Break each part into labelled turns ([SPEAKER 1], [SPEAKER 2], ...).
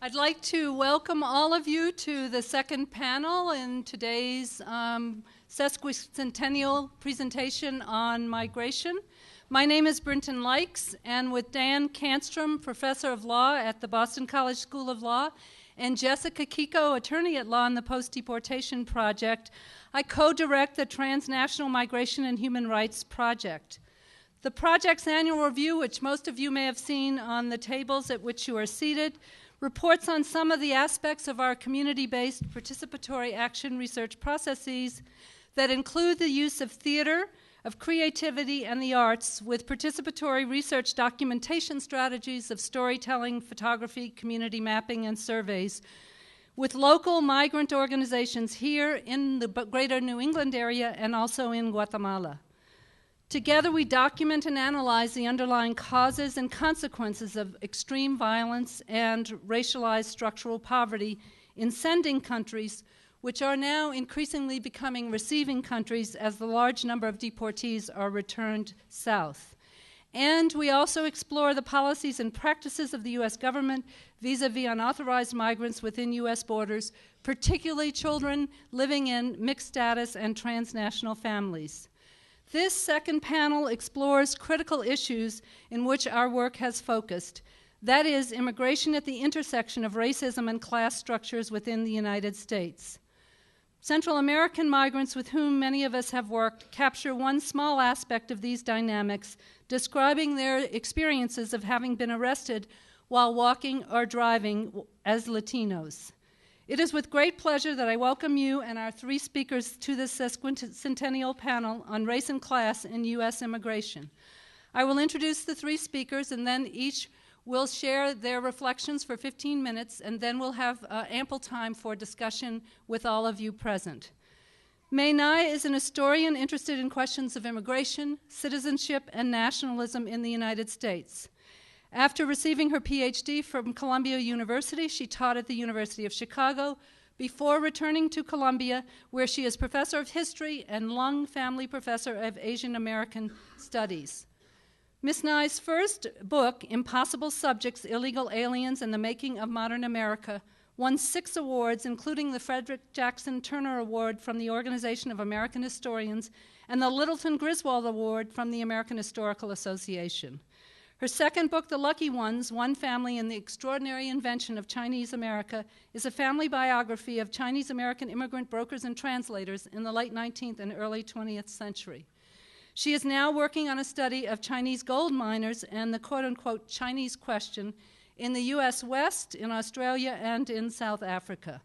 [SPEAKER 1] I'd like to welcome all of you to the second panel in today's sesquicentennial presentation on migration. My name is Brinton Lykes, and with Dan Canstrom, Professor of Law at the Boston College School of Law, and Jessica Kiko, Attorney at Law in the Post-Deportation Project, I co-direct the Transnational Migration and Human Rights Project. The project's annual review, which most of you may have seen on the tables at which you are seated, reports on some of the aspects of our community-based participatory action research processes that include the use of theater, of creativity, and the arts with participatory research documentation strategies of storytelling, photography, community mapping, and surveys with local migrant organizations here in the greater New England area and also in Guatemala. Together, we document and analyze the underlying causes and consequences of extreme violence and racialized structural poverty in sending countries, which are now increasingly becoming receiving countries as the large number of deportees are returned south. And we also explore the policies and practices of the U.S. government vis-a-vis unauthorized migrants within U.S. borders, particularly children living in mixed status and transnational families. This second panel explores critical issues in which our work has focused. That is, immigration at the intersection of racism and class structures within the United States. Central American migrants with whom many of us have worked capture one small aspect of these dynamics, describing their experiences of having been arrested while walking or driving as Latinos. It is with great pleasure that I welcome you and our three speakers to this sesquicentennial panel on race and class in U.S. immigration. I will introduce the three speakers, and then each will share their reflections for 15 minutes, and then we'll have ample time for discussion with all of you present. Mei Nai is an historian interested in questions of immigration, citizenship, and nationalism in the United States. After receiving her PhD from Columbia University, she taught at the University of Chicago before returning to Columbia, where she is Professor of History and Lung Family Professor of Asian American Studies. Ms. Nai's first book, Impossible Subjects, Illegal Aliens and the Making of Modern America, won 6 awards, including the Frederick Jackson Turner Award from the Organization of American Historians and the Littleton Griswold Award from the American Historical Association. Her second book, The Lucky Ones, One Family and the Extraordinary Invention of Chinese America, is a family biography of Chinese American immigrant brokers and translators in the late 19th and early 20th century. She is now working on a study of Chinese gold miners and the quote-unquote Chinese question in the U.S. West, in Australia, and in South Africa.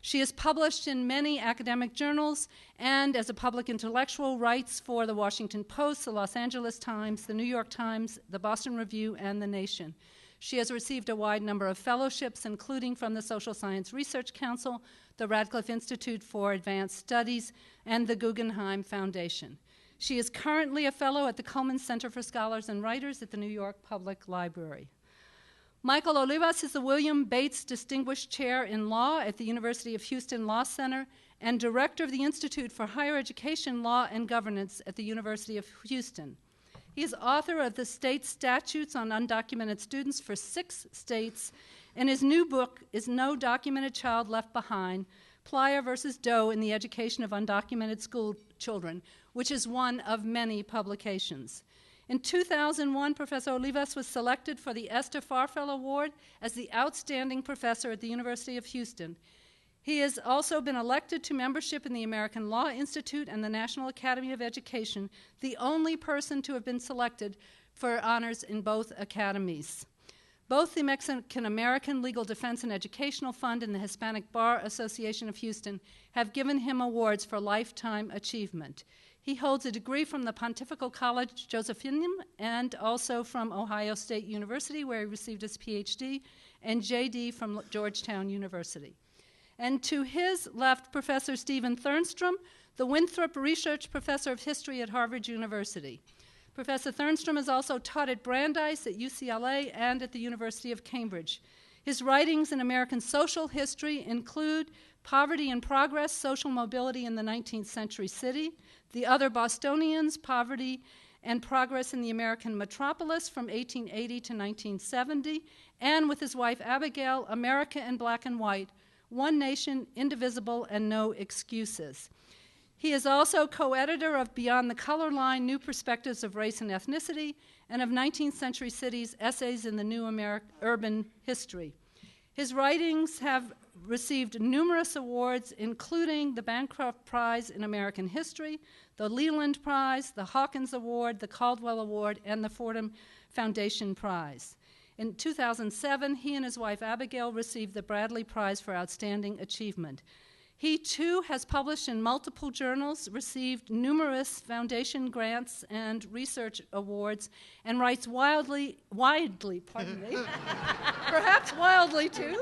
[SPEAKER 1] She is published in many academic journals and as a public intellectual writes for the Washington Post, the Los Angeles Times, the New York Times, the Boston Review, and The Nation. She has received a wide number of fellowships, including from the Social Science Research Council, the Radcliffe Institute for Advanced Studies, and the Guggenheim Foundation. She is currently a fellow at the Cullman Center for Scholars and Writers at the New York Public Library. Michael Olivas is the William Bates Distinguished Chair in Law at the University of Houston Law Center and Director of the Institute for Higher Education Law and Governance at the University of Houston. He is author of the State Statutes on Undocumented Students for 6 states, and his new book is No Documented Child Left Behind, Playa versus Doe in the Education of Undocumented School Children, which is one of many publications. In 2001, Professor Olivas was selected for the Esther Farfel Award as the Outstanding Professor at the University of Houston. He has also been elected to membership in the American Law Institute and the National Academy of Education, the only person to have been selected for honors in both academies. Both the Mexican American Legal Defense and Educational Fund and the Hispanic Bar Association of Houston have given him awards for lifetime achievement. He holds a degree from the Pontifical College Josephinum and also from Ohio State University, where he received his PhD, and JD from Georgetown University. And to his left, Professor Stephen Thernstrom, the Winthrop Research Professor of History at Harvard University. Professor Thernstrom has also taught at Brandeis at UCLA and at the University of Cambridge. His writings in American social history include Poverty and Progress, Social Mobility in the 19th Century City, The Other Bostonians, Poverty and Progress in the American Metropolis from 1880 to 1970, and with his wife Abigail, America in Black and White, One Nation, Indivisible, and No Excuses. He is also co-editor of Beyond the Color Line, New Perspectives of Race and Ethnicity, and of 19th Century Cities, Essays in the New Urban History. His writings have received numerous awards, including the Bancroft Prize in American History, the Leland Prize, the Hawkins Award, the Caldwell Award, and the Fordham Foundation Prize. In 2007, he and his wife Abigail received the Bradley Prize for Outstanding Achievement. He, too, has published in multiple journals, received numerous foundation grants and research awards, and writes widely, perhaps wildly, too,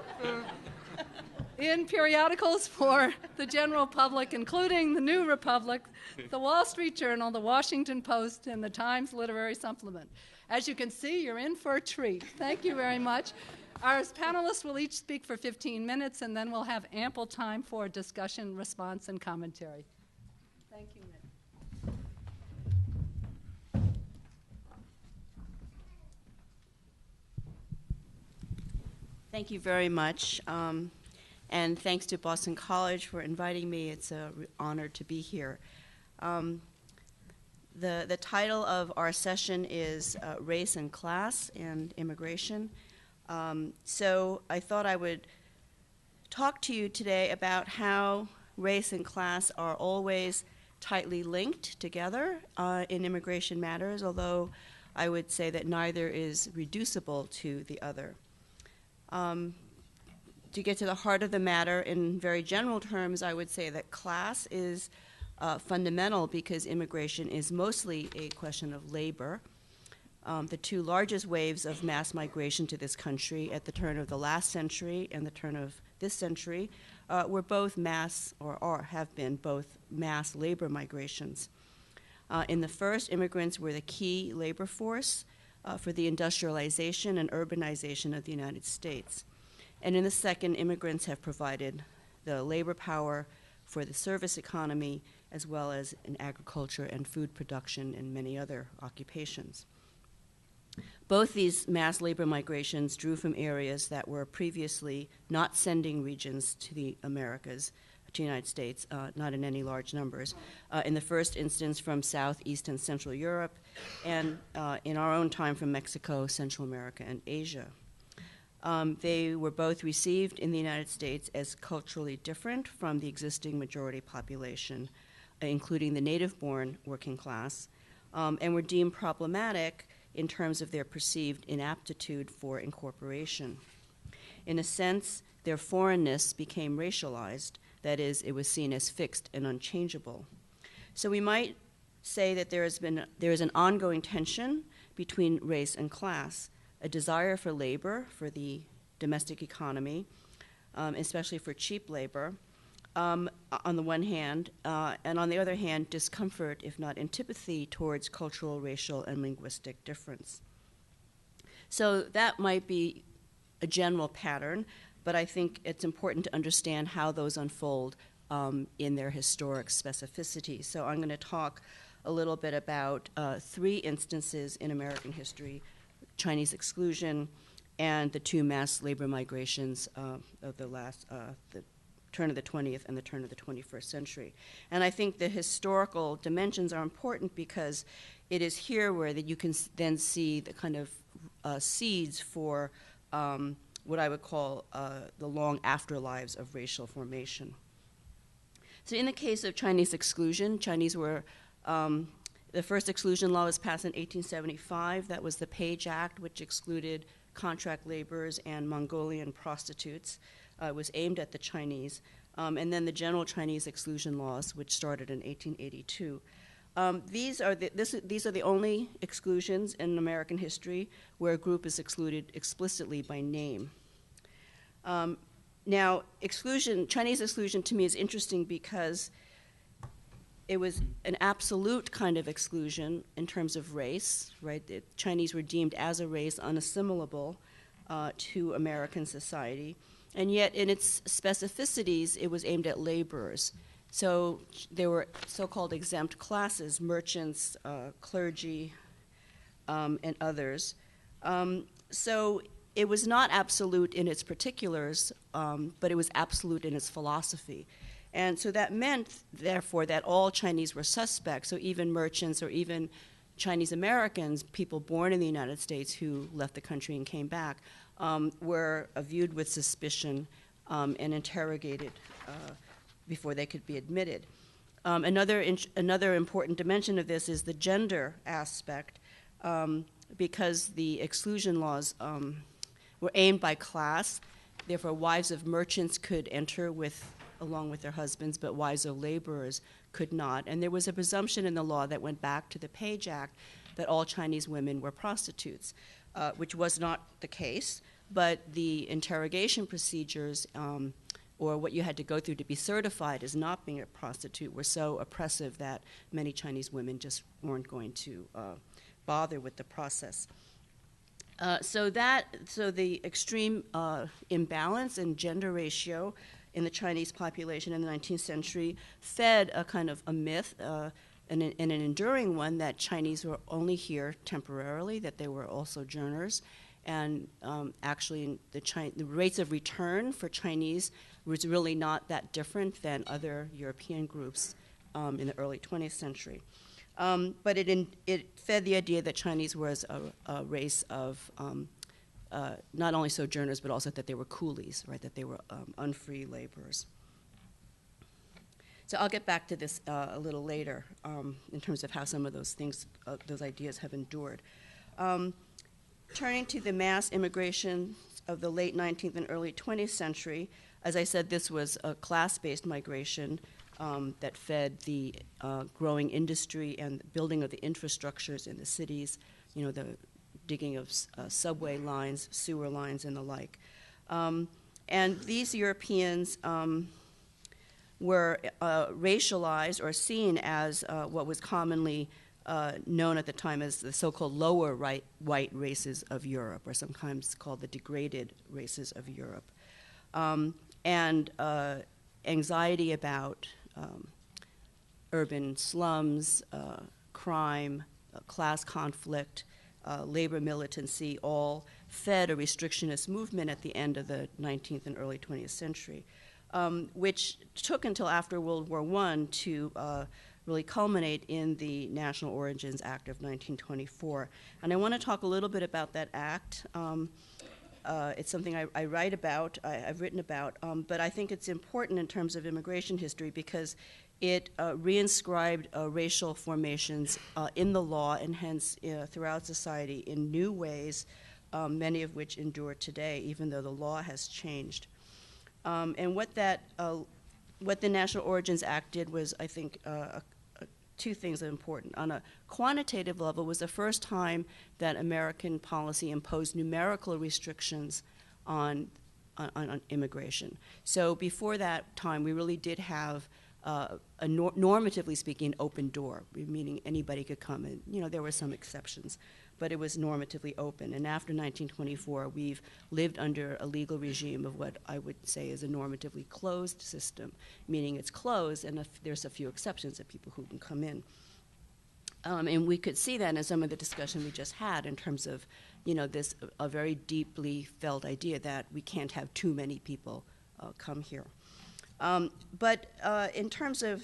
[SPEAKER 1] in periodicals for the general public, including the New Republic, the Wall Street Journal, the Washington Post, and the Times Literary Supplement. As you can see, you're in for a treat. Thank you very much. Our panelists will each speak for 15 minutes, and then we'll have ample time for discussion, response, and commentary. Thank you, Nick.
[SPEAKER 2] Thank you very much. And thanks to Boston College for inviting me. It's an honor to be here. The title of our session is Race and Class and Immigration. So I thought I would talk to you today about how race and class are always tightly linked together in immigration matters, although I would say that neither is reducible to the other. To get to the heart of the matter, in very general terms, I would say that class is fundamental because immigration is mostly a question of labor. The two largest waves of mass migration to this country at the turn of the last century and the turn of this century were both mass, or have been both mass labor migrations. In the first, immigrants were the key labor force for the industrialization and urbanization of the United States. And in the second, immigrants have provided the labor power for the service economy, as well as in agriculture and food production and many other occupations. Both these mass labor migrations drew from areas that were previously not sending regions to the Americas, to the United States, not in any large numbers. In the first instance from South, East, and Central Europe, and in our own time from Mexico, Central America, and Asia. They were both received in the United States as culturally different from the existing majority population, including the native-born working class, and were deemed problematic in terms of their perceived inaptitude for incorporation. In a sense, their foreignness became racialized, that is, it was seen as fixed and unchangeable. So we might say that there is an ongoing tension between race and class, a desire for labor, for the domestic economy, especially for cheap labor, on the one hand, and on the other hand, discomfort, if not antipathy, towards cultural, racial, and linguistic difference. So that might be a general pattern, but I think it's important to understand how those unfold in their historic specificity. So I'm going to talk a little bit about three instances in American history: Chinese exclusion and the two mass labor migrations of the turn of the 20th and the turn of the 21st century. And I think the historical dimensions are important because it is here where that you can then see the kind of seeds for what I would call the long afterlives of racial formation. So in the case of Chinese exclusion, Chinese were, the first exclusion law was passed in 1875. That was the Page Act, which excluded contract laborers and Mongolian prostitutes. It was aimed at the Chinese. And then the general Chinese exclusion laws, which started in 1882. These are the only exclusions in American history where a group is excluded explicitly by name. Now, Chinese exclusion to me is interesting because it was an absolute kind of exclusion in terms of race, right? The Chinese were deemed as a race unassimilable, to American society. And yet, in its specificities, it was aimed at laborers. So there were so-called exempt classes, merchants, clergy, and others. So it was not absolute in its particulars, but it was absolute in its philosophy. And so that meant, therefore, that all Chinese were suspects, so even merchants or even Chinese Americans, people born in the United States who left the country and came back, were viewed with suspicion and interrogated before they could be admitted. Another important dimension of this is the gender aspect, because the exclusion laws were aimed by class. Therefore, wives of merchants could enter along with their husbands, but wives of laborers could not. And there was a presumption in the law that went back to the Page Act that all Chinese women were prostitutes, which was not the case. But the interrogation procedures, or what you had to go through to be certified as not being a prostitute, were so oppressive that many Chinese women just weren't going to bother with the process. So the extreme imbalance in gender ratio in the Chinese population in the 19th century fed a kind of a myth, and an enduring one, that Chinese were only here temporarily, that they were all sojourners. And actually, the rates of return for Chinese was really not that different than other European groups in the early 20th century. But it fed the idea that Chinese was a race of not only sojourners, but also that they were coolies, right? That they were unfree laborers. So I'll get back to this a little later in terms of how some of those things, those ideas have endured. Turning to the mass immigration of the late 19th and early 20th century, as I said, this was a class-based migration that fed the growing industry and building of the infrastructures in the cities, the digging of subway lines, sewer lines, and the like. And these Europeans were racialized or seen as what was commonly known at the time as the so-called lower white races of Europe, or sometimes called the degraded races of Europe. And anxiety about urban slums, crime, class conflict, labor militancy, all fed a restrictionist movement at the end of the 19th and early 20th century, which took until after World War I to really culminate in the National Origins Act of 1924. And I want to talk a little bit about that act. It's something I write about, I've written about, but I think it's important in terms of immigration history because it reinscribed racial formations in the law and hence throughout society in new ways, many of which endure today, even though the law has changed. And what the National Origins Act did was, I think, two things that are important. On a quantitative level, it was the first time that American policy imposed numerical restrictions on immigration. So before that time, we really did have normatively speaking, open door, meaning anybody could come in. There were some exceptions, but it was normatively open. And after 1924, we've lived under a legal regime of what I would say is a normatively closed system, meaning it's closed and there's a few exceptions of people who can come in. And we could see that in some of the discussion we just had in terms of, this a very deeply felt idea that we can't have too many people come here. But in terms of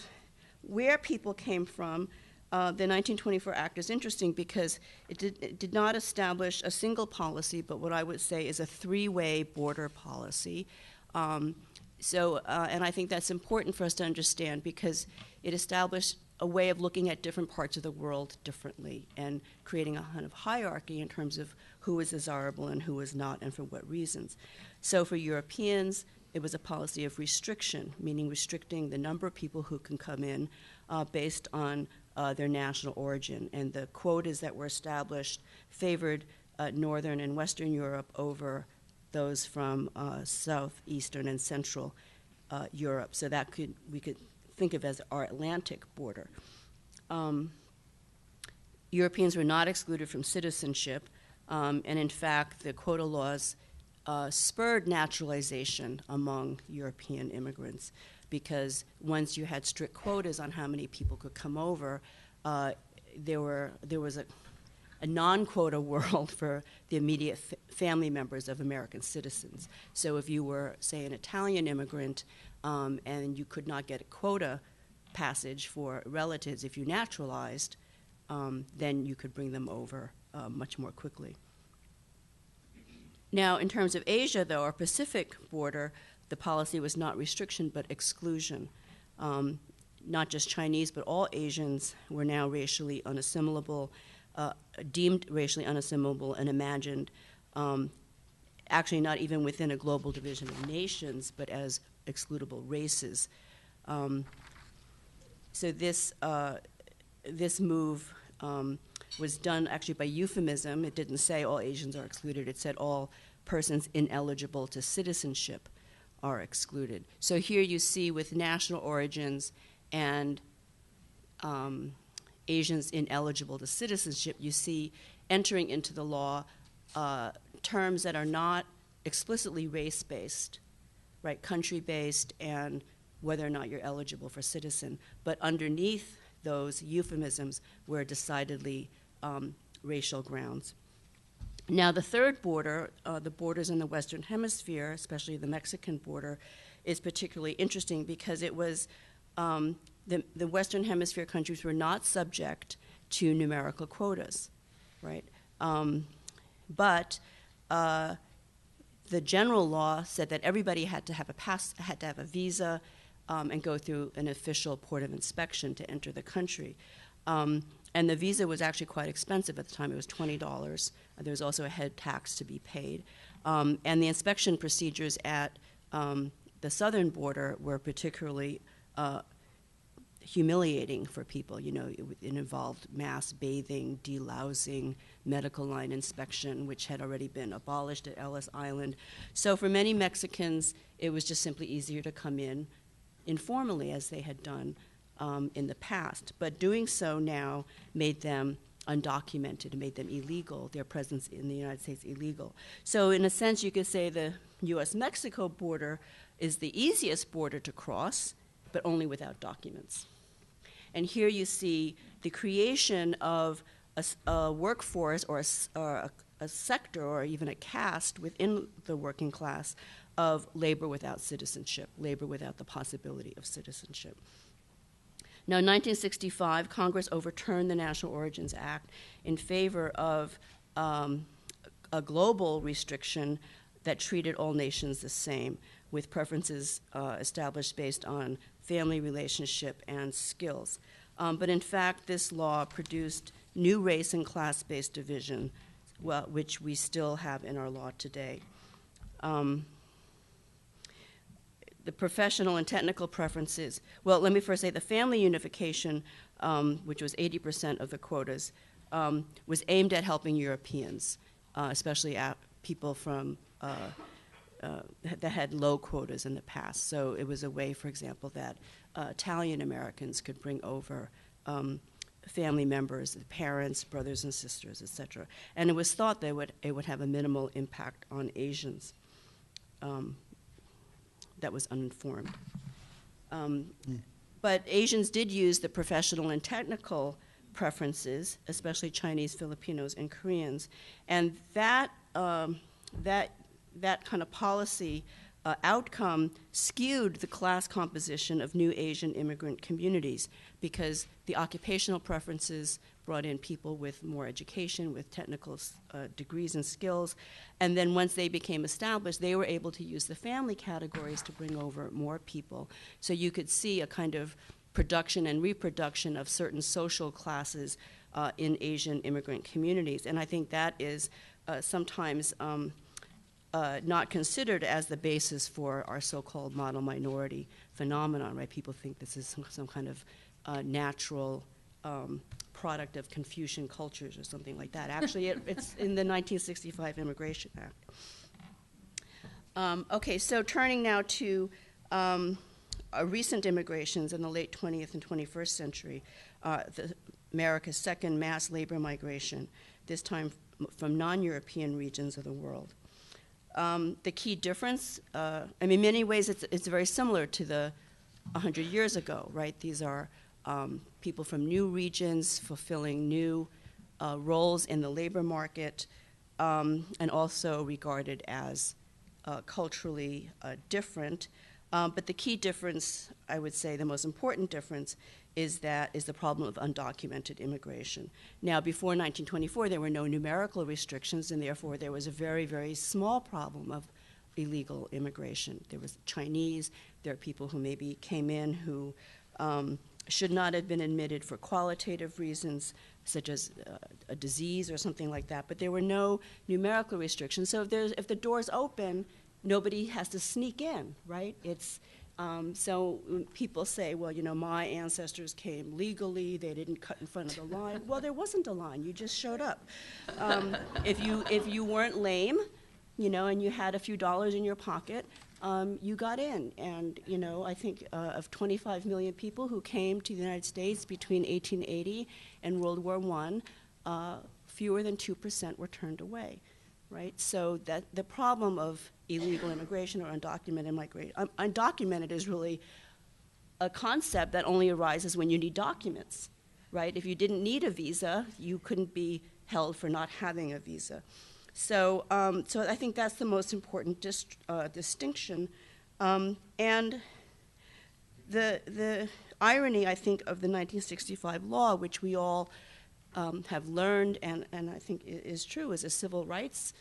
[SPEAKER 2] where people came from, the 1924 Act is interesting because it did not establish a single policy, but what I would say is a three-way border policy. And I think that's important for us to understand because it established a way of looking at different parts of the world differently and creating a kind of hierarchy in terms of who is desirable and who is not and for what reasons. So for Europeans, it was a policy of restriction, meaning restricting the number of people who can come in based on their national origin. And the quotas that were established favored Northern and Western Europe over those from Southeastern and Central Europe. So that we could think of as our Atlantic border. Europeans were not excluded from citizenship, and in fact, the quota laws spurred naturalization among European immigrants, because once you had strict quotas on how many people could come over, there was a non-quota world for the immediate family members of American citizens. So if you were, say, an Italian immigrant and you could not get a quota passage for relatives, if you naturalized, then you could bring them over much more quickly. Now, in terms of Asia, though, our Pacific border, the policy was not restriction but exclusion. Not just Chinese, but all Asians were now racially unassimilable, deemed racially unassimilable and imagined, actually not even within a global division of nations, but as excludable races. So this move was done actually by euphemism. It didn't say all Asians are excluded. It said all persons ineligible to citizenship are excluded. So here you see with national origins and Asians ineligible to citizenship, you see entering into the law terms that are not explicitly race-based, right, country-based, and whether or not you're eligible for citizen. But underneath those euphemisms were decidedly racial grounds. Now, the third border, the borders in the Western Hemisphere, especially the Mexican border, is particularly interesting because it was the Western Hemisphere countries were not subject to numerical quotas, right? But the general law said that everybody had to have a visa and go through an official port of inspection to enter the country. And the visa was actually quite expensive at the time. It was $20. There was also a head tax to be paid. And the inspection procedures at the southern border were particularly humiliating for people. You know, it involved mass bathing, delousing, medical line inspection, which had already been abolished at Ellis Island. So for many Mexicans, it was just simply easier to come in informally, as they had done in the past. But doing so now made them undocumented, made them illegal, their presence in the United States illegal. So in a sense, you could say the US-Mexico border is the easiest border to cross, but only without documents. And here you see the creation of a workforce or a sector or even a caste within the working class of labor without citizenship, labor without the possibility of citizenship. Now, in 1965, Congress overturned the National Origins Act in favor of a global restriction that treated all nations the same, with preferences established based on family relationship and skills. But in fact, this law produced new race and class-based division, which we still have in our law today. The professional and technical preferences, well, let me first say the family unification, which was 80% of the quotas, was aimed at helping Europeans, especially people from that had low quotas in the past. So it was a way, for example, that Italian Americans could bring over family members, parents, brothers and sisters, etc. And it was thought that it would have a minimal impact on Asians. That was uninformed. But Asians did use the professional and technical preferences, especially Chinese, Filipinos, and Koreans, and that kind of policy outcome skewed the class composition of new Asian immigrant communities, because the occupational preferences brought in people with more education, with technical degrees and skills, and then once they became established, they were able to use the family categories to bring over more people. So you could see a kind of production and reproduction of certain social classes in Asian immigrant communities, and I think that is sometimes not considered as the basis for our so-called model minority phenomenon, right? People think this is some kind of natural product of Confucian cultures or something like that. Actually, it's in the 1965 Immigration Act. Okay, so turning now to recent immigrations in the late 20th and 21st century, America's second mass labor migration, this time from non-European regions of the world. The key difference, in many ways, it's very similar to the 100 years ago, right? These are people from new regions fulfilling new roles in the labor market, and also regarded as culturally different. But the key difference, I would say the most important difference, is the problem of undocumented immigration. Now, before 1924, there were no numerical restrictions, and therefore there was a very, very small problem of illegal immigration. There was Chinese, there are people who maybe came in who should not have been admitted for qualitative reasons, such as a disease or something like that, but there were no numerical restrictions. So if the door's open, nobody has to sneak in, right? So when people say, well, my ancestors came legally, they didn't cut in front of the line. Well, there wasn't a line, you just showed up. If you weren't lame, and you had a few dollars in your pocket, you got in. And, I think of 25 million people who came to the United States between 1880 and World War I, fewer than 2% were turned away, right? So that the problem of illegal immigration or undocumented migration, undocumented is really a concept that only arises when you need documents, right? If you didn't need a visa, you couldn't be held for not having a visa. So I think that's the most important distinction. And the irony, I think, of the 1965 law, which we all have learned and I think is true, is a Civil Rights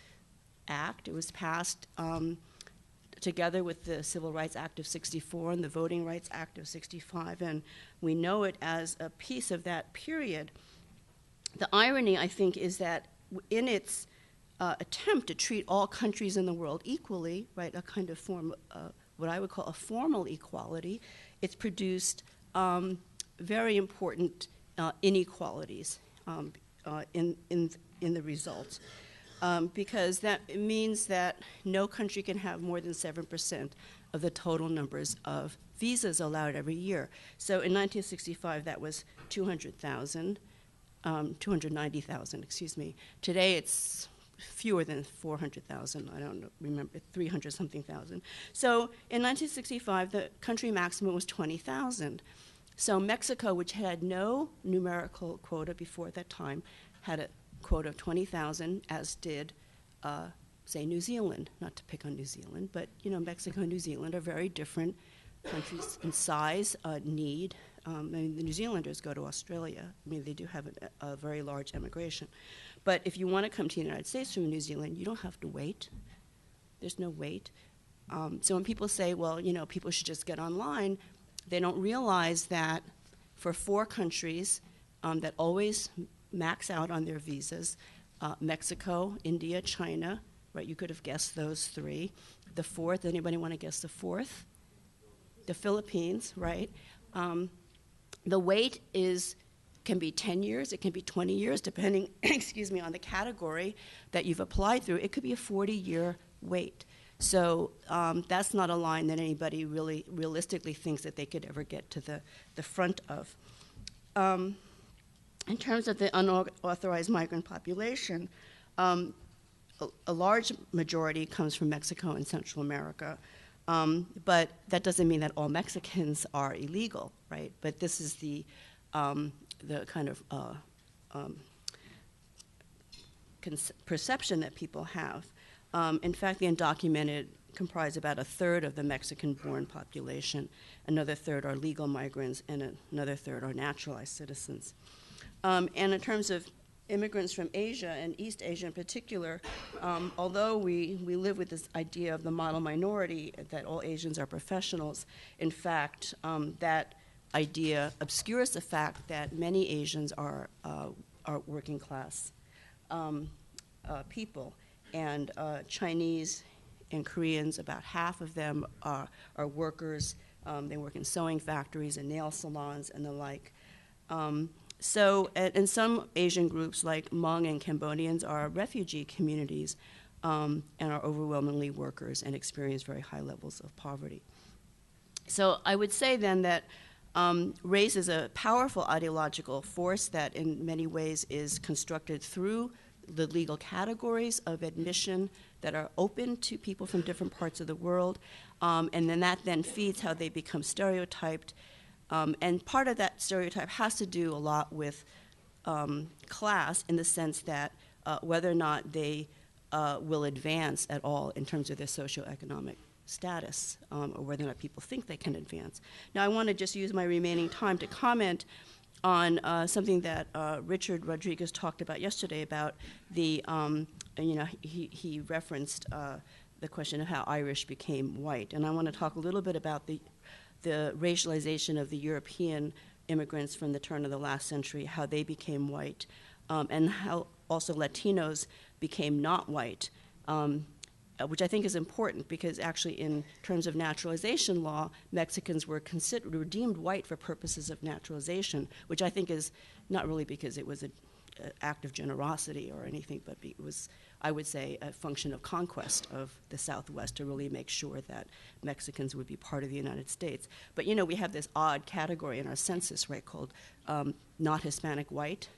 [SPEAKER 2] Act. It was passed together with the Civil Rights Act of '64 and the Voting Rights Act of '65, and we know it as a piece of that period. The irony, I think, is that in its attempt to treat all countries in the world equally, right, a kind of form, what I would call a formal equality, it's produced very important inequalities in the results. Because that means that no country can have more than 7% of the total numbers of visas allowed every year. So in 1965, that was 290,000, excuse me. Today, it's fewer than 400,000, I don't remember, 300-something thousand. So in 1965, the country maximum was 20,000. So Mexico, which had no numerical quota before that time, had a quota of 20,000, as did, say, New Zealand. Not to pick on New Zealand, but Mexico and New Zealand are very different countries in size, need. The New Zealanders go to Australia. They do have a very large immigration. But if you want to come to the United States from New Zealand, you don't have to wait. There's no wait. So when people say, well, people should just get online, they don't realize that for 4 countries that always max out on their visas, Mexico, India, China, right? You could have guessed those 3. The 4th, anybody want to guess the 4th? The Philippines, right? The wait can be 10 years, it can be 20 years, depending, excuse me, on the category that you've applied through. It could be a 40-year wait. So that's not a line that anybody really realistically thinks that they could ever get to the front of. In terms of the unauthorized migrant population, a large majority comes from Mexico and Central America. But that doesn't mean that all Mexicans are illegal, right? But this is the kind of perception that people have. In fact, the undocumented comprise about 1/3 of the Mexican-born population. Another 1/3 are legal migrants, and another 1/3 are naturalized citizens. And in terms of immigrants from Asia, and East Asia in particular, although we live with this idea of the model minority, that all Asians are professionals, in fact, that idea obscures the fact that many Asians are working class people. And Chinese and Koreans, about half of them are workers. They work in sewing factories and nail salons and the like. So, and some Asian groups like Hmong and Cambodians are refugee communities and are overwhelmingly workers and experience very high levels of poverty. So I would say then that race is a powerful ideological force that in many ways is constructed through the legal categories of admission that are open to people from different parts of the world, and then that then feeds how they become stereotyped. And part of that stereotype has to do a lot with class, in the sense that whether or not they will advance at all in terms of their socioeconomic status, or whether or not people think they can advance. Now, I want to just use my remaining time to comment on something that Richard Rodriguez talked about yesterday about the, he referenced the question of how Irish became white. And I want to talk a little bit about the racialization of the European immigrants from the turn of the last century, how they became white, and how also Latinos became not white, which I think is important, because actually in terms of naturalization law, Mexicans were deemed white for purposes of naturalization, which I think is not really because it was an act of generosity or anything, but it was, I would say, a function of conquest of the Southwest to really make sure that Mexicans would be part of the United States. But we have this odd category in our census, right, called not Hispanic white,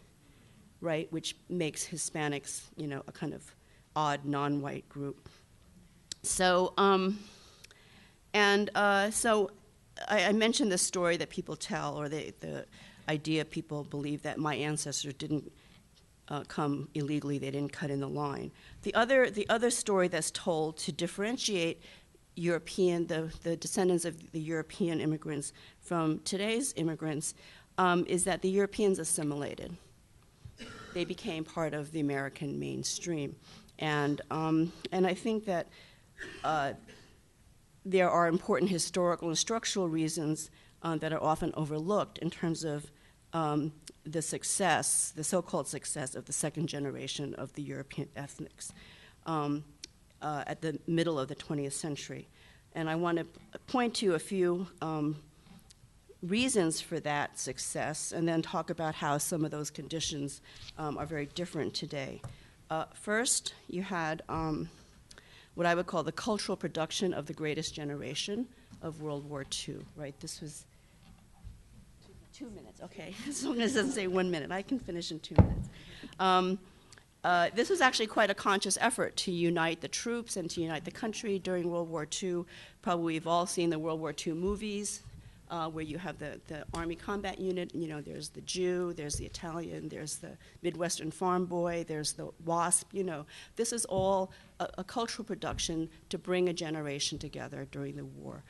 [SPEAKER 2] right, which makes Hispanics, a kind of odd non-white group. So, so I mentioned this story that people tell, or the idea people believe that my ancestors didn't come illegally, they didn't cut in the line. The other story that's told to differentiate the descendants of the European immigrants from today's immigrants is that the Europeans assimilated. They became part of the American mainstream. And I think that there are important historical and structural reasons that are often overlooked in terms of the so-called success of the second generation of the European ethnics at the middle of the 20th century. And I want to point to a few reasons for that success, and then talk about how some of those conditions are very different today. First, you had what I would call the cultural production of the greatest generation of World War II, right? This was 2 minutes, okay. As long as it doesn't say 1 minute, I can finish in 2 minutes. This was actually quite a conscious effort to unite the troops and to unite the country during World War II. Probably we've all seen the World War II movies, where you have the Army Combat Unit, there's the Jew, there's the Italian, there's the Midwestern farm boy, there's the WASP, This is all a cultural production to bring a generation together during the war.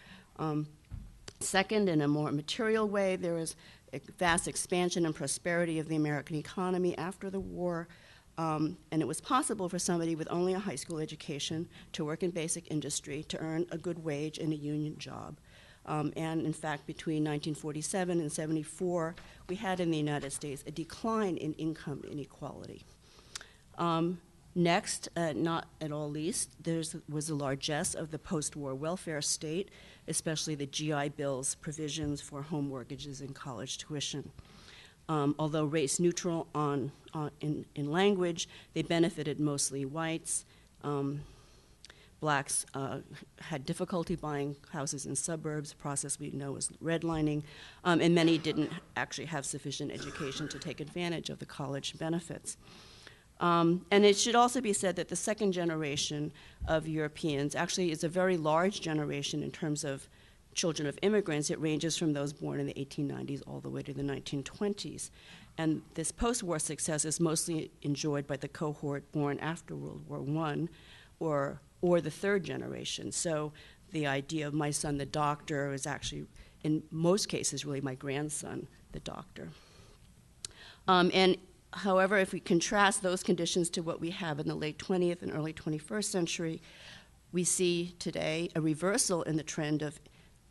[SPEAKER 2] Second, in a more material way, there was a vast expansion and prosperity of the American economy after the war, and it was possible for somebody with only a high school education to work in basic industry, to earn a good wage in a union job. And in fact, between 1947 and 74, we had in the United States a decline in income inequality. Next, not at all least, there was the largesse of the post-war welfare state, especially the GI Bill's provisions for home mortgages and college tuition. Although race neutral in language, they benefited mostly whites. Blacks had difficulty buying houses in suburbs, a process we know as redlining, and many didn't actually have sufficient education to take advantage of the college benefits. And it should also be said that the second generation of Europeans actually is a very large generation in terms of children of immigrants. It ranges from those born in the 1890s all the way to the 1920s. And this post-war success is mostly enjoyed by the cohort born after World War I, or the third generation. So the idea of my son, the doctor, is actually, in most cases, really my grandson, the doctor. And however, if we contrast those conditions to what we have in the late 20th and early 21st century, we see today a reversal in the trend of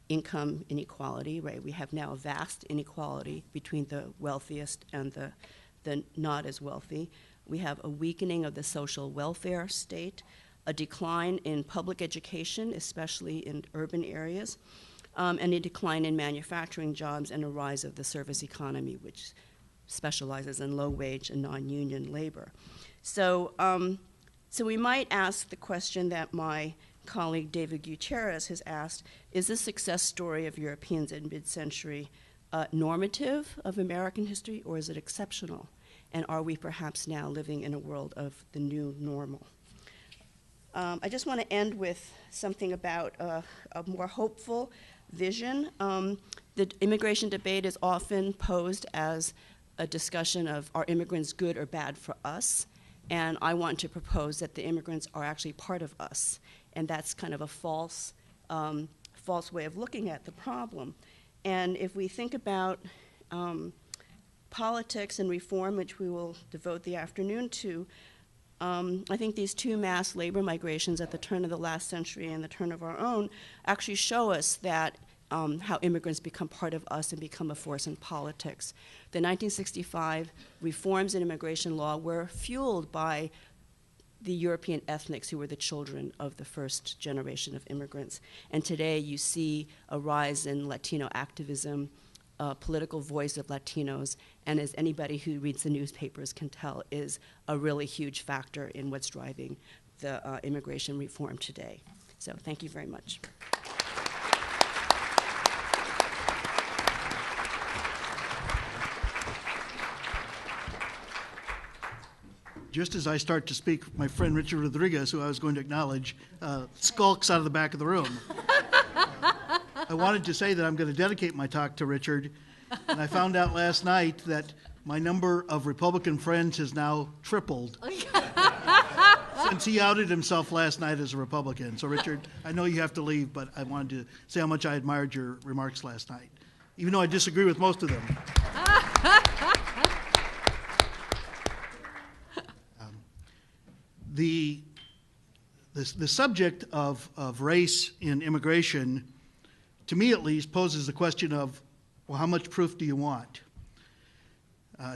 [SPEAKER 2] income inequality, right? We have now a vast inequality between the wealthiest and the not as wealthy. We have a weakening of the social welfare state, a decline in public education, especially in urban areas, and a decline in manufacturing jobs, and a rise of the service economy, which specializes in low-wage and non-union labor. So we might ask the question that my colleague David Gutierrez has asked: is this success story of Europeans in mid-century normative of American history, or is it exceptional? And are we perhaps now living in a world of the new normal? I just want to end with something about a more hopeful vision. The immigration debate is often posed as a discussion of, are immigrants good or bad for us? And I want to propose that the immigrants are actually part of us. And that's kind of a false way of looking at the problem. And if we think about politics and reform, which we will devote the afternoon to, I think these two mass labor migrations at the turn of the last century and the turn of our own actually show us that how immigrants become part of us and become a force in politics. The 1965 reforms in immigration law were fueled by the European ethnics who were the children of the first generation of immigrants. And today you see a rise in Latino activism, political voice of Latinos, and as anybody who reads the newspapers can tell, is a really huge factor in what's driving the immigration reform today. So thank you very much.
[SPEAKER 3] Just as I start to speak, my friend Richard Rodriguez, who I was going to acknowledge, skulks out of the back of the room. I wanted to say that I'm going to dedicate my talk to Richard, and I found out last night that my number of Republican friends has now tripled since he outed himself last night as a Republican. So, Richard, I know you have to leave, but I wanted to say how much I admired your remarks last night, even though I disagree with most of them. The subject of race in immigration, to me at least, poses the question of, well, how much proof do you want?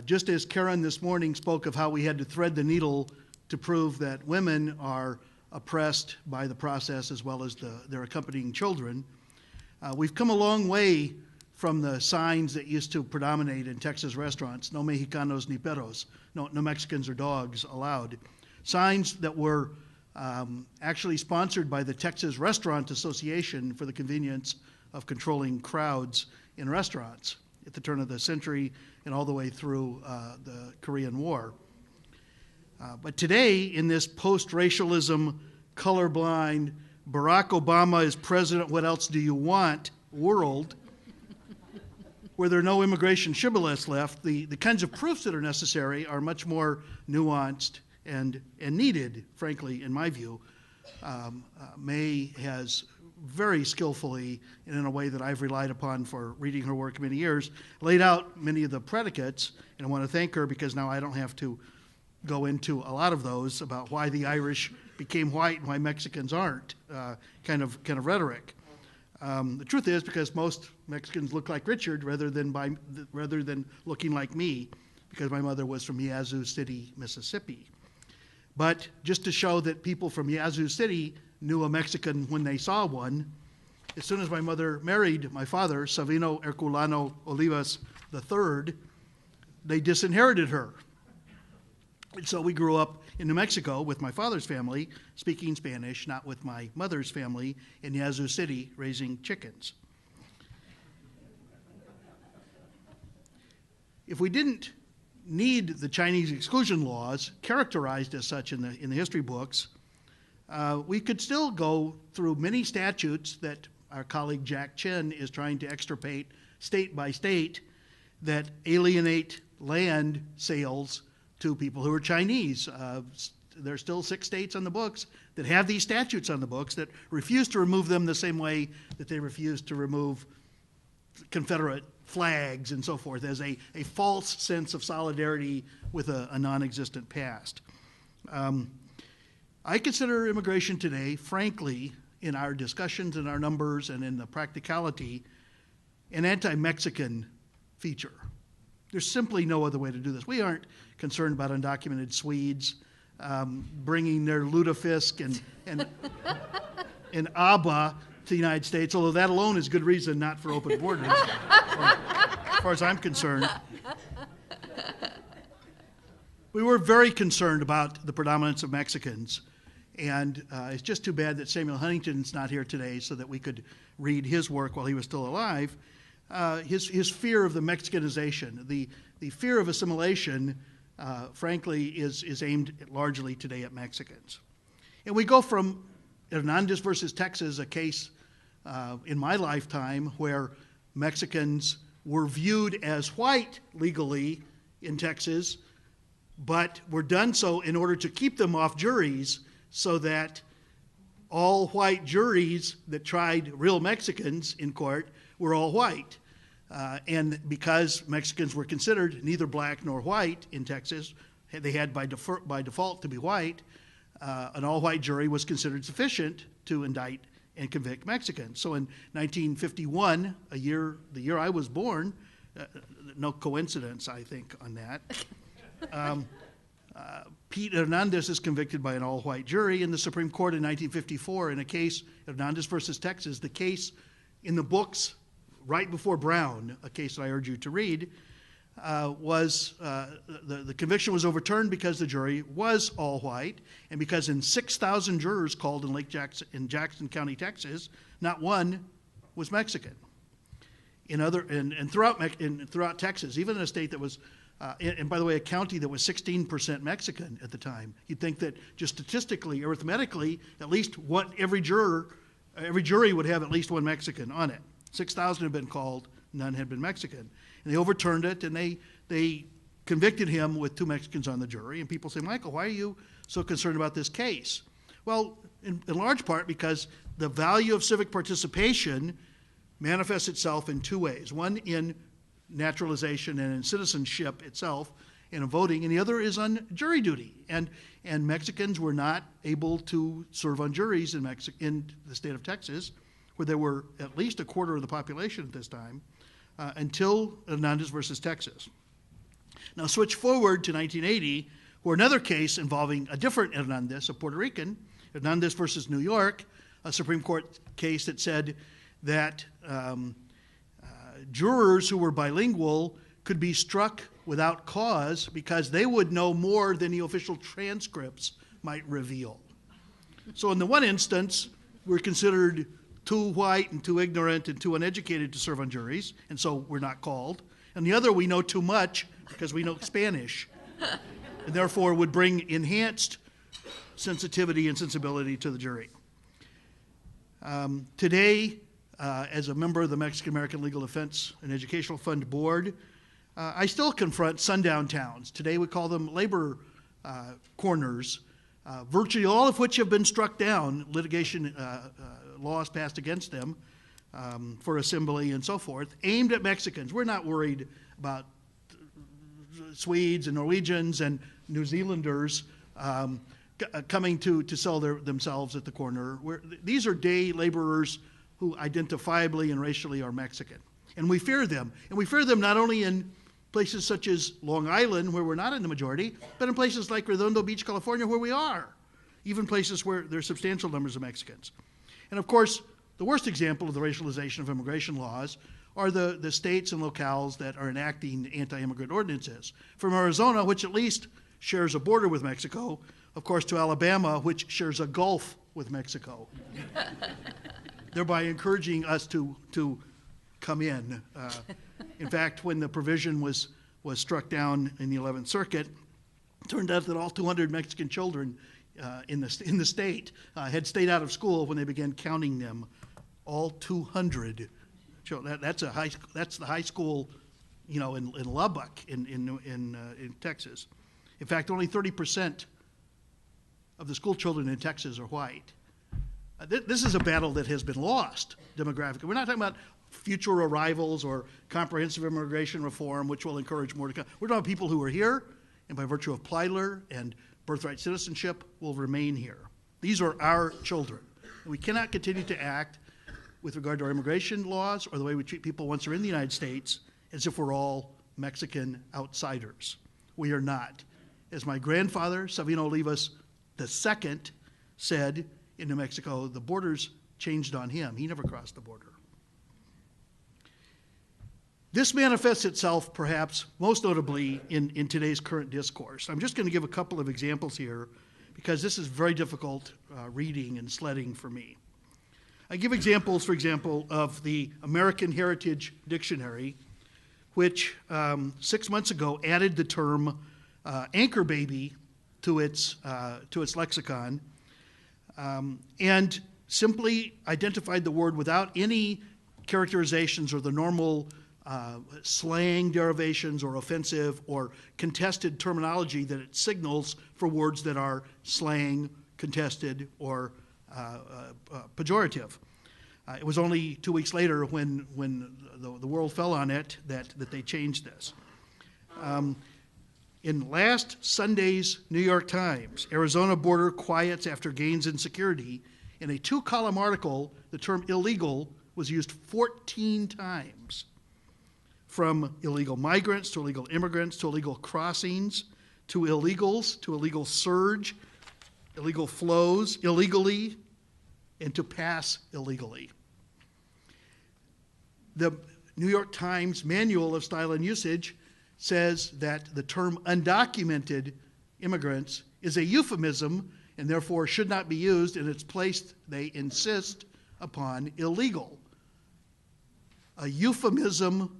[SPEAKER 3] Just as Karen this morning spoke of how we had to thread the needle to prove that women are oppressed by the process as well as their accompanying children, we've come a long way from the signs that used to predominate in Texas restaurants, no Mexicanos ni perros, no Mexicans or dogs allowed. Signs that were actually sponsored by the Texas Restaurant Association for the convenience of controlling crowds in restaurants at the turn of the century and all the way through the Korean War. But today, in this post-racialism, colorblind, Barack Obama is president, what else do you want world, where there are no immigration shibboleths left, the kinds of proofs that are necessary are much more nuanced and needed, frankly, in my view. May has very skillfully, and in a way that I've relied upon for reading her work many years, laid out many of the predicates, and I want to thank her because now I don't have to go into a lot of those about why the Irish became white and why Mexicans aren't, kind of rhetoric. The truth is, because most Mexicans look like Richard rather than looking like me, because my mother was from Yazoo City, Mississippi. But just to show that people from Yazoo City knew a Mexican when they saw one, as soon as my mother married my father, Savino Herculano Olivas III, they disinherited her. And so we grew up in New Mexico with my father's family, speaking Spanish, not with my mother's family in Yazoo City, raising chickens. If we didn't need the Chinese exclusion laws, characterized as such in the history books, we could still go through many statutes that our colleague Jack Chen is trying to extirpate state by state that alienate land sales to people who are Chinese. There are still 6 states on the books that have these statutes on the books that refuse to remove them the same way that they refuse to remove Confederate flags and so forth, as a false sense of solidarity with a non-existent past. I consider immigration today, frankly, in our discussions and our numbers and in the practicality, an anti-Mexican feature. There's simply no other way to do this. We aren't concerned about undocumented Swedes bringing their lutefisk and ABBA to the United States, although that alone is good reason not for open borders, as far as I'm concerned. We were very concerned about the predominance of Mexicans, and it's just too bad that Samuel Huntington's not here today so that we could read his work while he was still alive. His fear of the Mexicanization, the fear of assimilation frankly, is aimed largely today at Mexicans. And we go from Hernandez versus Texas, a case in my lifetime where Mexicans were viewed as white legally in Texas, but were done so in order to keep them off juries so that all white juries that tried real Mexicans in court were all white. And because Mexicans were considered neither black nor white in Texas, they had by default to be white, an all-white jury was considered sufficient to indict and convict Mexicans. So in 1951, the year I was born, no coincidence, I think, on that, Pete Hernandez is convicted by an all-white jury in the Supreme Court in 1954 in a case, Hernandez versus Texas. The case in the books right before Brown, a case that I urge you to read, the conviction was overturned because the jury was all white, and because in 6,000 jurors called in Jackson County, Texas, not one was Mexican. Throughout Texas, even in a state that was, and by the way, a county that was 16% Mexican at the time, you'd think that just statistically, arithmetically, at least every jury would have at least one Mexican on it. 6,000 had been called, none had been Mexican. And they overturned it, and they convicted him with 2 Mexicans on the jury. And people say, Michael, why are you so concerned about this case? Well, in large part because the value of civic participation manifests itself in 2 ways. One in naturalization and in citizenship itself and in voting, and the other is on jury duty. And Mexicans were not able to serve on juries in the state of Texas, where there were at least a quarter of the population at this time, until Hernandez versus Texas. Now switch forward to 1980, where another case involving a different Hernandez, a Puerto Rican, Hernandez versus New York, a Supreme Court case that said that jurors who were bilingual could be struck without cause because they would know more than the official transcripts might reveal. So in the one instance, we're considered too white and too ignorant and too uneducated to serve on juries, and so we're not called. And the other, we know too much because we know Spanish, and therefore would bring enhanced sensitivity and sensibility to the jury. Today, as a member of the Mexican-American Legal Defense and Educational Fund Board, I still confront sundown towns. Today we call them labor corners, virtually all of which have been struck down, litigation laws passed against them for assembly and so forth, aimed at Mexicans. We're not worried about Swedes and Norwegians and New Zealanders coming to sell themselves at the corner. These are day laborers who identifiably and racially are Mexican. And we fear them. And we fear them not only in places such as Long Island, where we're not in the majority, but in places like Redondo Beach, California, where we are. Even places where there are substantial numbers of Mexicans. And of course, the worst example of the racialization of immigration laws are the states and locales that are enacting anti-immigrant ordinances. From Arizona, which at least shares a border with Mexico, of course, to Alabama, which shares a gulf with Mexico, thereby encouraging us to come in. In fact, when the provision was struck down in the 11th Circuit, it turned out that all 200 Mexican children in the state had stayed out of school when they began counting them. All 200 children. That's the high school, in Lubbock in Texas. In fact, only 30% of the school children in Texas are white. This is a battle that has been lost demographically. We're not talking about future arrivals or comprehensive immigration reform, which will encourage more to come. We're talking about people who are here, and by virtue of Plyler and birthright citizenship, will remain here. These are our children. And we cannot continue to act with regard to our immigration laws or the way we treat people once they're in the United States as if we're all Mexican outsiders. We are not. As my grandfather, Sabino Olivas II, said in New Mexico, the borders changed on him. He never crossed the border. This manifests itself perhaps most notably in today's current discourse. I'm just going to give a couple of examples here because this is very difficult reading and sledding for me. I give examples, for example, of the American Heritage Dictionary, which 6 months ago added the term anchor baby to its lexicon, and simply identified the word without any characterizations or the normal slang derivations or offensive or contested terminology that it signals for words that are slang, contested, or pejorative. It was only 2 weeks later when the world fell on it that they changed this. In last Sunday's New York Times, Arizona border quiets after gains in security. In a 2-column article, the term illegal was used 14 times. From illegal migrants to illegal immigrants to illegal crossings to illegals to illegal surge, illegal flows, illegally, and to pass illegally. The New York Times Manual of Style and Usage says that the term undocumented immigrants is a euphemism and therefore should not be used. In its place, they insist upon illegal. A euphemism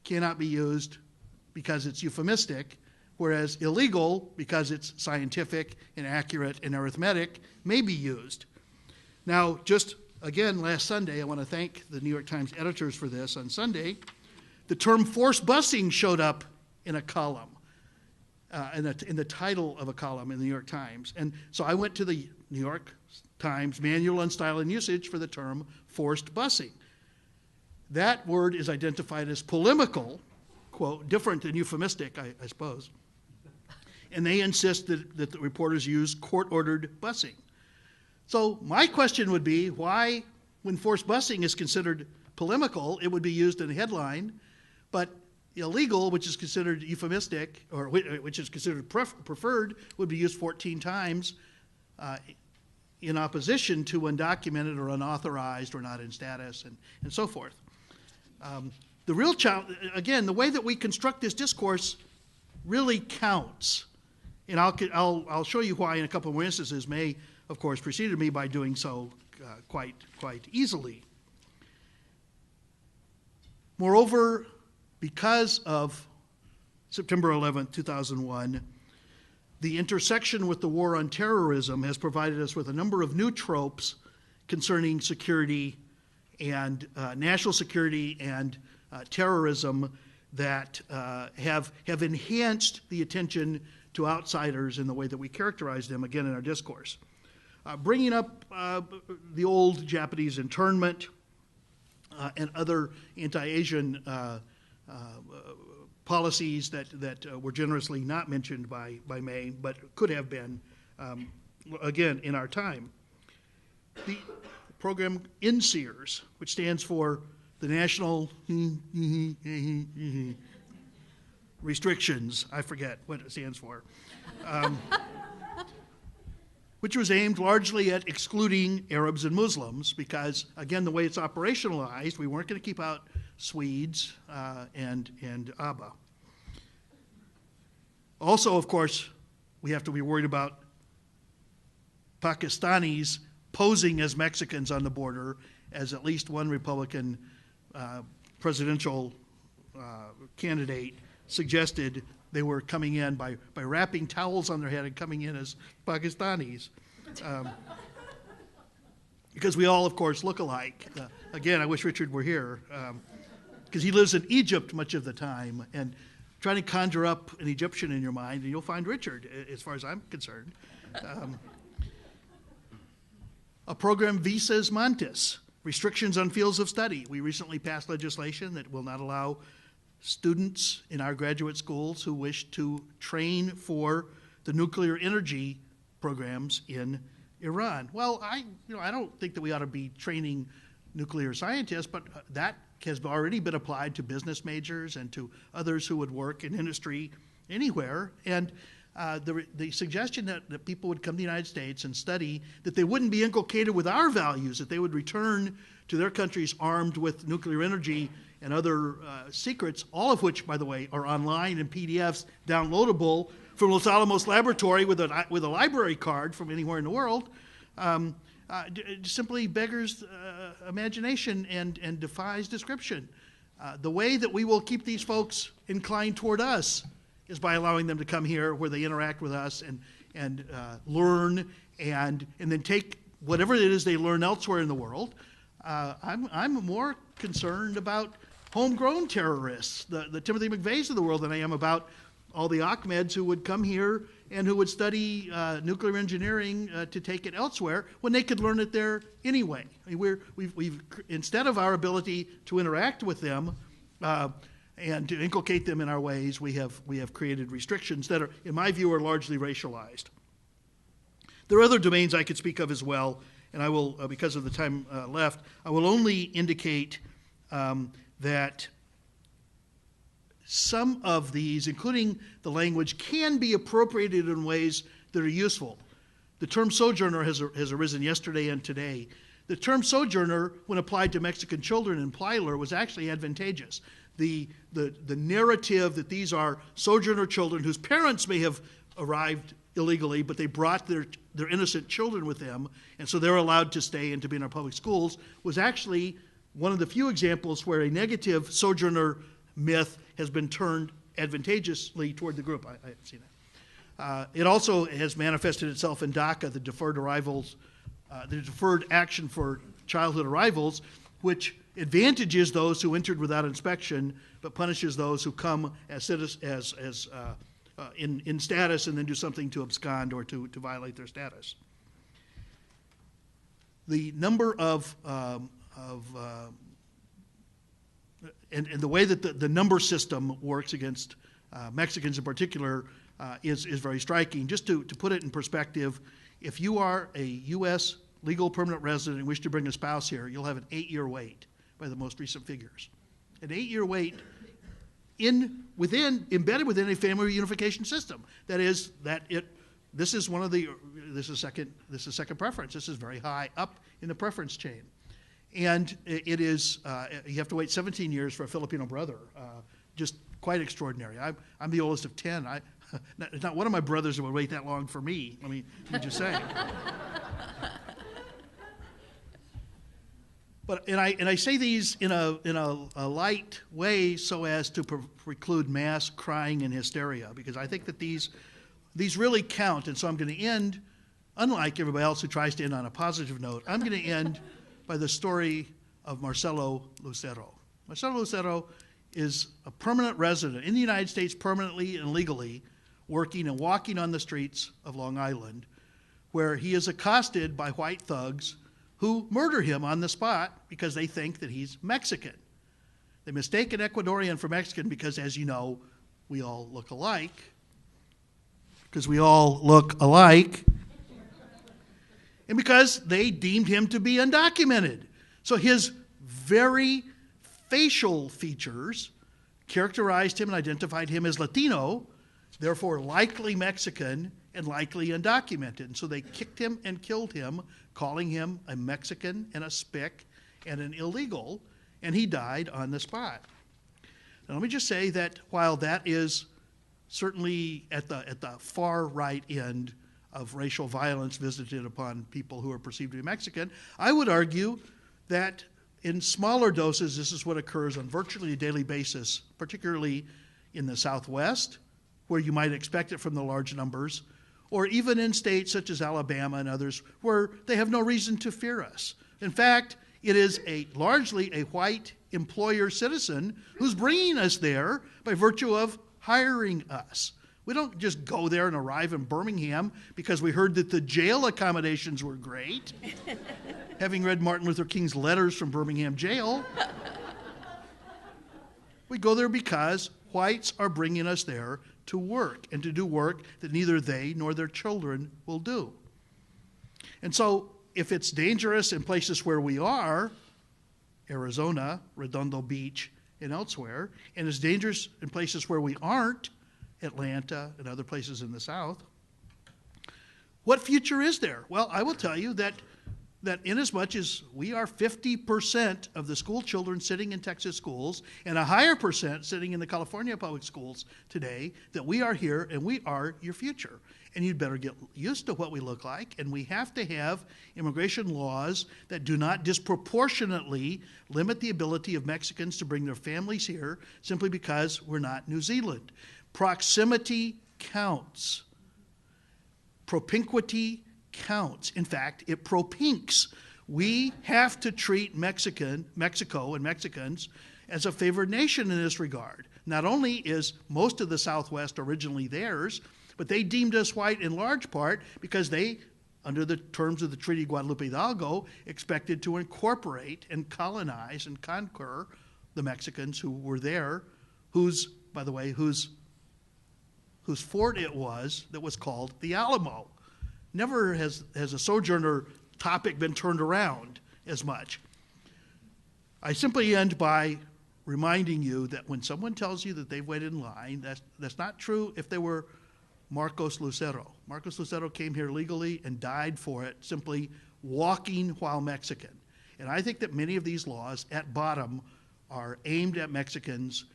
[SPEAKER 3] cannot be used because it's euphemistic, whereas illegal, because it's scientific and accurate and arithmetic, may be used. Now, just again, last Sunday, I want to thank the New York Times editors for this. On Sunday, the term forced busing showed up in a column, in the title of a column in the New York Times. And so I went to the New York Times Manual on Style and Usage for the term forced busing. That word is identified as polemical, quote, different than euphemistic, I suppose. And they insist that the reporters use court-ordered busing. So my question would be, why, when forced busing is considered polemical, it would be used in a headline, but illegal, which is considered euphemistic, or which is considered preferred, would be used 14 times in opposition to undocumented or unauthorized or not in status and so forth. The real challenge, again, the way that we construct this discourse really counts. And I'll show you why in a couple more instances. May, of course, preceded me by doing so quite easily. Moreover, because of September 11th, 2001, the intersection with the war on terrorism has provided us with a number of new tropes concerning security and national security and terrorism that have enhanced the attention to outsiders in the way that we characterize them, again, in our discourse. Bringing up the old Japanese internment and other anti-Asian policies that were generously not mentioned by May, but could have been, again, in our time. The program NSEERS, which stands for the National Restrictions, I forget what it stands for, which was aimed largely at excluding Arabs and Muslims because, again, the way it's operationalized, we weren't going to keep out Swedes and ABBA. Also, of course, we have to be worried about Pakistanis posing as Mexicans on the border, as at least one Republican presidential candidate suggested they were coming in by wrapping towels on their head and coming in as Pakistanis. Because we all, of course, look alike. Again, I wish Richard were here, because he lives in Egypt much of the time, and trying to conjure up an Egyptian in your mind, and you'll find Richard, as far as I'm concerned. A program Visas Mantis, restrictions on fields of study. We recently passed legislation that will not allow students in our graduate schools who wish to train for the nuclear energy programs in Iran. Well, I don't think that we ought to be training nuclear scientists, but that has already been applied to business majors and to others who would work in industry anywhere. And the suggestion that people would come to the United States and study, that they wouldn't be inculcated with our values, that they would return to their countries armed with nuclear energy and other secrets, all of which, by the way, are online in PDFs downloadable from Los Alamos Laboratory with a library card from anywhere in the world, simply beggars imagination and defies description. The way that we will keep these folks inclined toward us is by allowing them to come here where they interact with us and learn and then take whatever it is they learn elsewhere in the world. I'm more concerned about homegrown terrorists, the Timothy McVeighs of the world, than I am about all the Ahmeds who would come here and who would study nuclear engineering to take it elsewhere when they could learn it there anyway. I mean, we've instead of our ability to interact with them and to inculcate them in our ways, we have created restrictions that are, in my view, are largely racialized. There are other domains I could speak of as well, and I will, because of the time left, I will only indicate that some of these, including the language, can be appropriated in ways that are useful. The term sojourner has arisen yesterday and today. The term sojourner, when applied to Mexican children in Plyler, was actually advantageous. The narrative that these are sojourner children whose parents may have arrived illegally, but they brought their innocent children with them, and so they're allowed to stay and to be in our public schools, was actually one of the few examples where a negative sojourner myth has been turned advantageously toward the group. I have seen that. It also has manifested itself in DACA, the deferred action for childhood arrivals, which advantages those who entered without inspection, but punishes those who come as in status and then do something to abscond or to violate their status. The number of and the way that the number system works against Mexicans in particular is very striking. Just to put it in perspective, if you are a U.S. legal permanent resident and wish to bring a spouse here, you'll have an 8-year wait by the most recent figures. An 8-year wait embedded within a family reunification system. That is this is second preference. This is very high up in the preference chain. And it is, you have to wait 17 years for a Filipino brother. Just quite extraordinary. I'm the oldest of 10. Not one of my brothers would wait that long for me. Let me just say. But I say these in a light way so as to preclude mass crying and hysteria, because I think that these really count. And so I'm going to end, unlike everybody else who tries to end on a positive note, I'm going to end by the story of Marcelo Lucero. Marcelo Lucero is a permanent resident in the United States, permanently and legally, working and walking on the streets of Long Island, where he is accosted by white thugs who murder him on the spot because they think that he's Mexican. They mistake an Ecuadorian for Mexican because, as you know, we all look alike. And because they deemed him to be undocumented. So his very facial features characterized him and identified him as Latino, therefore likely Mexican and likely undocumented. And so they kicked him and killed him, calling him a Mexican and a spick and an illegal, and he died on the spot. Now let me just say that while that is certainly at the far right end of racial violence visited upon people who are perceived to be Mexican, I would argue that in smaller doses, this is what occurs on virtually a daily basis, particularly in the Southwest, where you might expect it from the large numbers, or even in states such as Alabama and others, where they have no reason to fear us. In fact, it is largely a white employer citizen who's bringing us there by virtue of hiring us. We don't just go there and arrive in Birmingham because we heard that the jail accommodations were great, having read Martin Luther King's letters from Birmingham jail. We go there because whites are bringing us there to work and to do work that neither they nor their children will do. And so if it's dangerous in places where we are, Arizona, Redondo Beach, and elsewhere, and it's dangerous in places where we aren't, Atlanta and other places in the South, what future is there? Well, I will tell you that inasmuch as we are 50% of the school children sitting in Texas schools and a higher percent sitting in the California public schools today, that we are here and we are your future. And you'd better get used to what we look like, and we have to have immigration laws that do not disproportionately limit the ability of Mexicans to bring their families here simply because we're not New Zealand. Proximity counts. Propinquity counts. In fact, it propinks. We have to treat Mexico and Mexicans as a favored nation in this regard. Not only is most of the Southwest originally theirs, but they deemed us white in large part because they, under the terms of the Treaty of Guadalupe Hidalgo, expected to incorporate and colonize and conquer the Mexicans who were there, whose fort it was that was called the Alamo. Never has a Sojourner topic been turned around as much. I simply end by reminding you that when someone tells you that they've waited in line, that's not true if they were Marcos Lucero. Marcos Lucero came here legally and died for it, simply walking while Mexican. And I think that many of these laws, at bottom, are aimed at Mexicans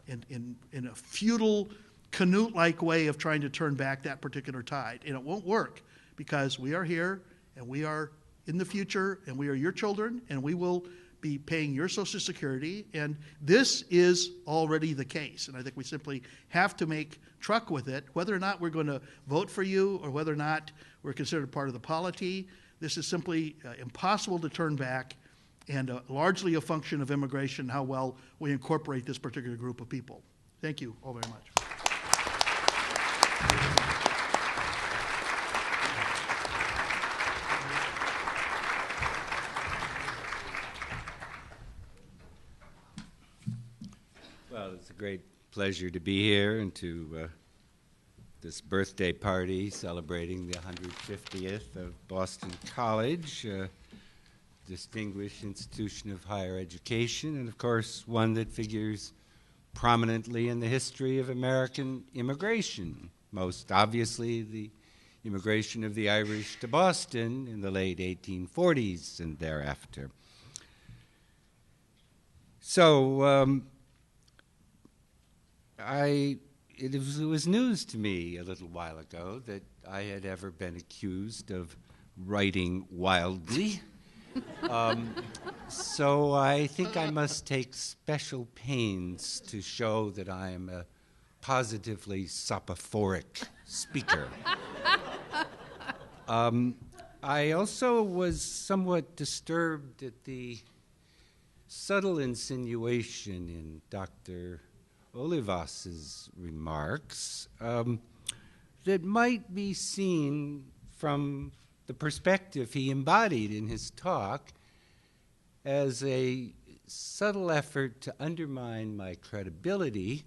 [SPEAKER 3] in a futile, Canute-like way of trying to turn back that particular tide. And it won't work because we are here and we are in the future and we are your children and we will be paying your Social Security, and this is already the case. And I think we simply have to make truck with it, whether or not we're going to vote for you or whether or not we're considered part of the polity. This is simply impossible to turn back, and largely a function of immigration, how well we incorporate this particular group of people. Thank you all very much.
[SPEAKER 4] Well, it's a great pleasure to be here and to this birthday party celebrating the 150th of Boston College, a distinguished institution of higher education, and of course one that figures prominently in the history of American immigration, most obviously the immigration of the Irish to Boston in the late 1840s and thereafter. So, it was news to me a little while ago that I had ever been accused of writing wildly. So I think I must take special pains to show that I am a positively sopophoric speaker. I also was somewhat disturbed at the subtle insinuation in Dr. Olivas's remarks that might be seen from the perspective he embodied in his talk as a subtle effort to undermine my credibility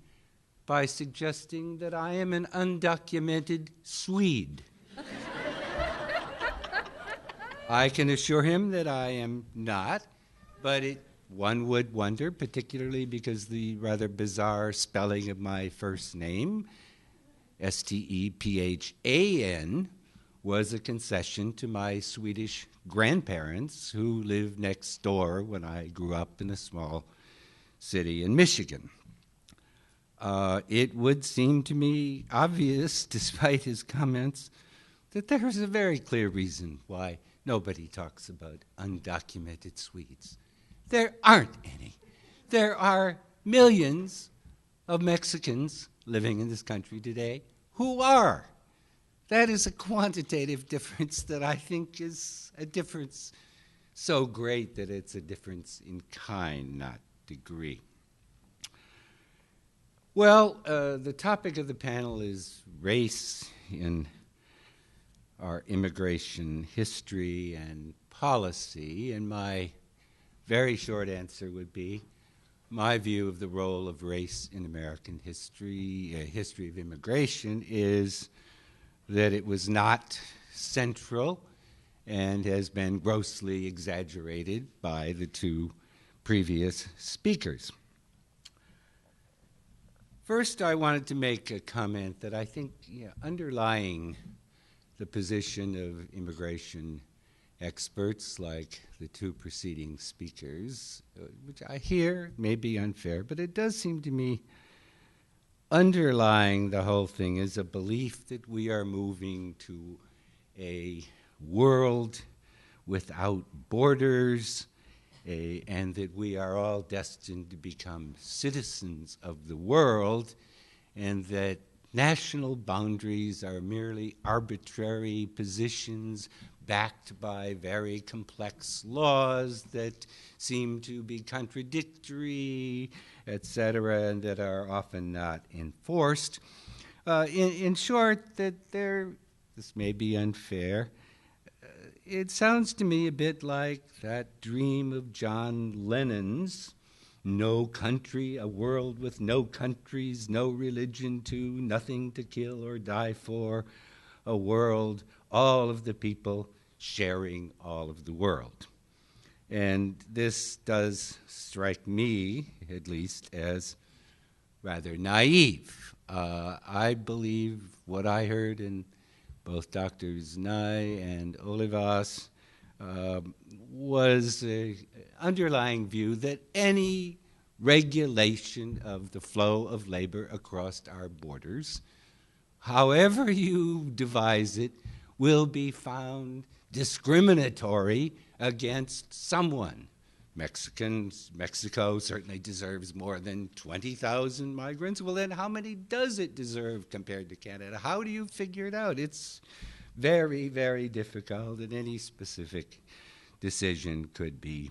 [SPEAKER 4] by suggesting that I am an undocumented Swede. I can assure him that I am not, but one would wonder, particularly because the rather bizarre spelling of my first name, Stephan, was a concession to my Swedish grandparents who lived next door when I grew up in a small city in Michigan. It would seem to me obvious, despite his comments, that there is a very clear reason why nobody talks about undocumented Swedes. There aren't any. There are millions of Mexicans living in this country today who are. That is a quantitative difference that I think is a difference so great that it's a difference in kind, not degree. Well, the topic of the panel is race in our immigration history and policy, and my very short answer would be my view of the role of race in American history, history of immigration, is that it was not central and has been grossly exaggerated by the two previous speakers. First, I wanted to make a comment that I think underlying the position of immigration experts like the two preceding speakers, which I hear may be unfair, but it does seem to me underlying the whole thing is a belief that we are moving to a world without borders, and that we are all destined to become citizens of the world, and that national boundaries are merely arbitrary positions backed by very complex laws that seem to be contradictory, etc., and that are often not enforced. In short, that this may be unfair. It sounds to me a bit like that dream of John Lennon's, no country, a world with no countries, no religion too, nothing to kill or die for, a world, all of the people sharing all of the world. And this does strike me, at least, as rather naive. I believe what I heard in both Drs. Nye and Olivas was an underlying view that any regulation of the flow of labor across our borders, however you devise it, will be found discriminatory against someone. Mexico certainly deserves more than 20,000 migrants. Well, then how many does it deserve compared to Canada? How do you figure it out? It's very, very difficult, and any specific decision could be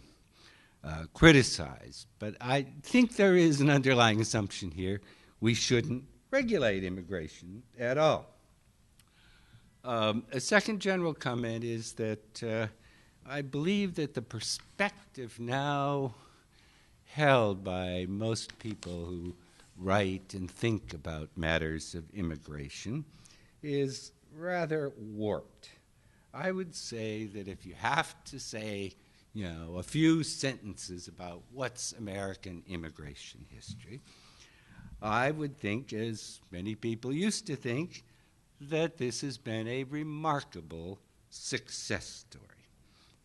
[SPEAKER 4] criticized. But I think there is an underlying assumption here. We shouldn't regulate immigration at all. A second general comment is that I believe that the perspective now held by most people who write and think about matters of immigration is rather warped. I would say that if you have to say, a few sentences about what's American immigration history, I would think, as many people used to think, that this has been a remarkable success story.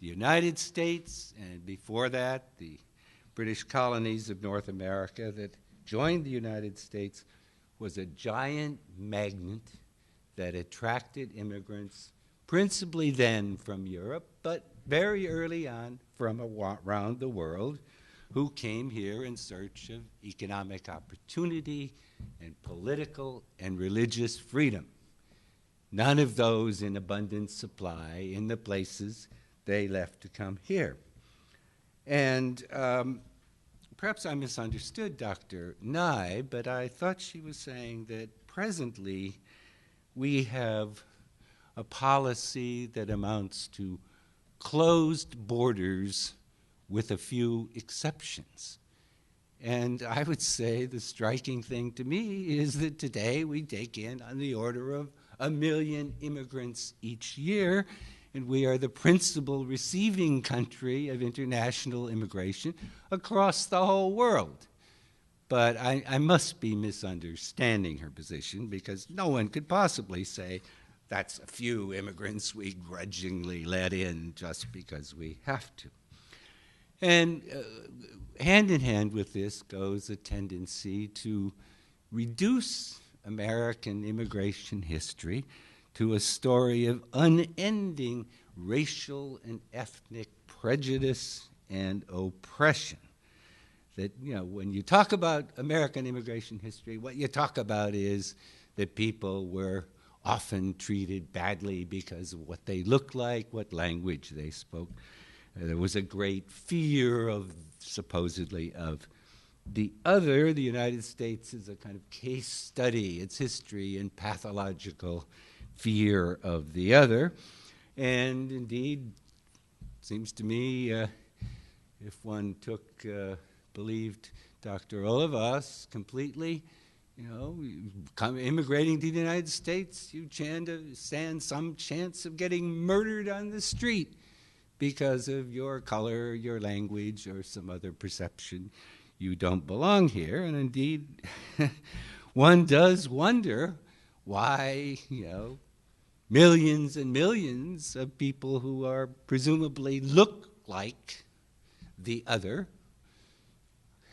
[SPEAKER 4] The United States, and before that, the British colonies of North America that joined the United States, was a giant magnet that attracted immigrants, principally then from Europe, but very early on from around the world, who came here in search of economic opportunity and political and religious freedom. None of those in abundant supply in the places they left to come here. And perhaps I misunderstood Dr. Nye, but I thought she was saying that presently we have a policy that amounts to closed borders with a few exceptions. And I would say the striking thing to me is that today we take in on the order of 1 million immigrants each year, and we are the principal receiving country of international immigration across the whole world. But I must be misunderstanding her position, because no one could possibly say that's a few immigrants we grudgingly let in just because we have to. And hand in hand with this goes a tendency to reduce American immigration history to a story of unending racial and ethnic prejudice and oppression. That, when you talk about American immigration history, what you talk about is that people were often treated badly because of what they looked like, what language they spoke. There was a great fear of, supposedly, of the other. The United States is a kind of case study, its history in pathological fear of the other. And indeed, it seems to me, if one believed Dr. Olivas completely, immigrating to the United States, you stand some chance of getting murdered on the street because of your color, your language, or some other perception you don't belong here. And indeed, one does wonder why, millions and millions of people who are presumably look like the other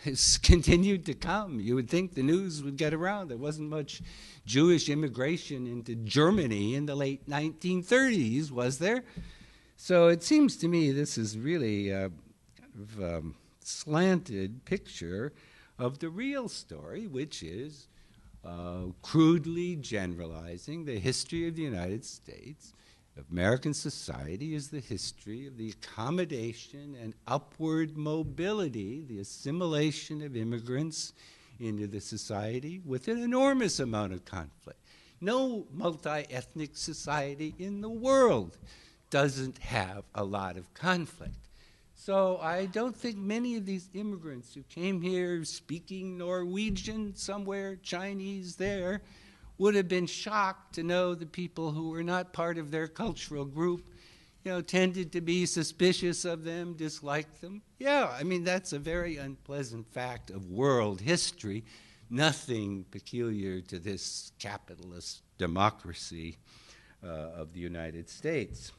[SPEAKER 4] has continued to come. You would think the news would get around. There wasn't much Jewish immigration into Germany in the late 1930s, was there? So it seems to me this is really a kind of slanted picture of the real story, which is crudely generalizing the history of the United States, of American society, is the history of the accommodation and upward mobility, the assimilation of immigrants into the society with an enormous amount of conflict. No multi-ethnic society in the world doesn't have a lot of conflict. So I don't think many of these immigrants who came here speaking Norwegian somewhere, Chinese there, would have been shocked to know the people who were not part of their cultural group, tended to be suspicious of them, disliked them. Yeah, I mean, that's a very unpleasant fact of world history, nothing peculiar to this capitalist democracy of the United States.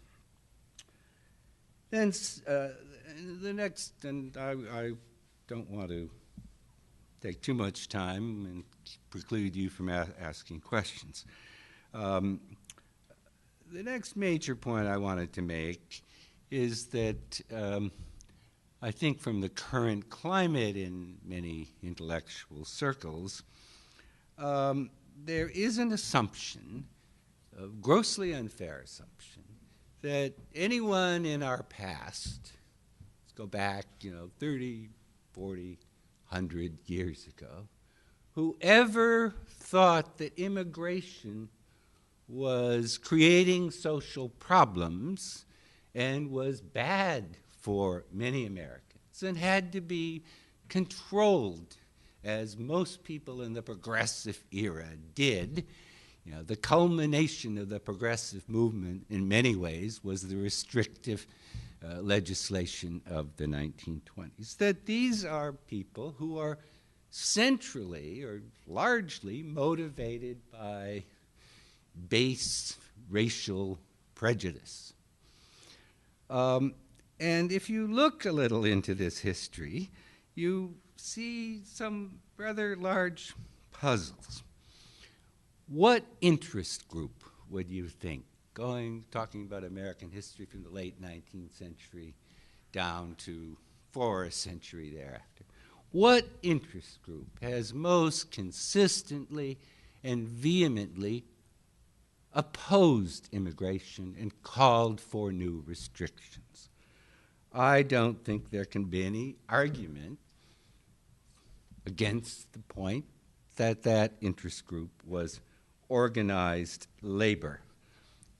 [SPEAKER 4] Then the next, and I don't want to take too much time and preclude you from asking questions. The next major point I wanted to make is that I think from the current climate in many intellectual circles, there is an assumption, a grossly unfair assumption, that anyone in our past, let's go back, 30, 40, 100 years ago, whoever thought that immigration was creating social problems and was bad for many Americans and had to be controlled, as most people in the progressive era did. The culmination of the progressive movement in many ways was the restrictive legislation of the 1920s, that these are people who are centrally or largely motivated by base racial prejudice. And if you look a little into this history, you see some rather large puzzles. What interest group would you think, talking about American history from the late 19th century down to for a century thereafter, what interest group has most consistently and vehemently opposed immigration and called for new restrictions? I don't think there can be any argument against the point that that interest group was organized labor.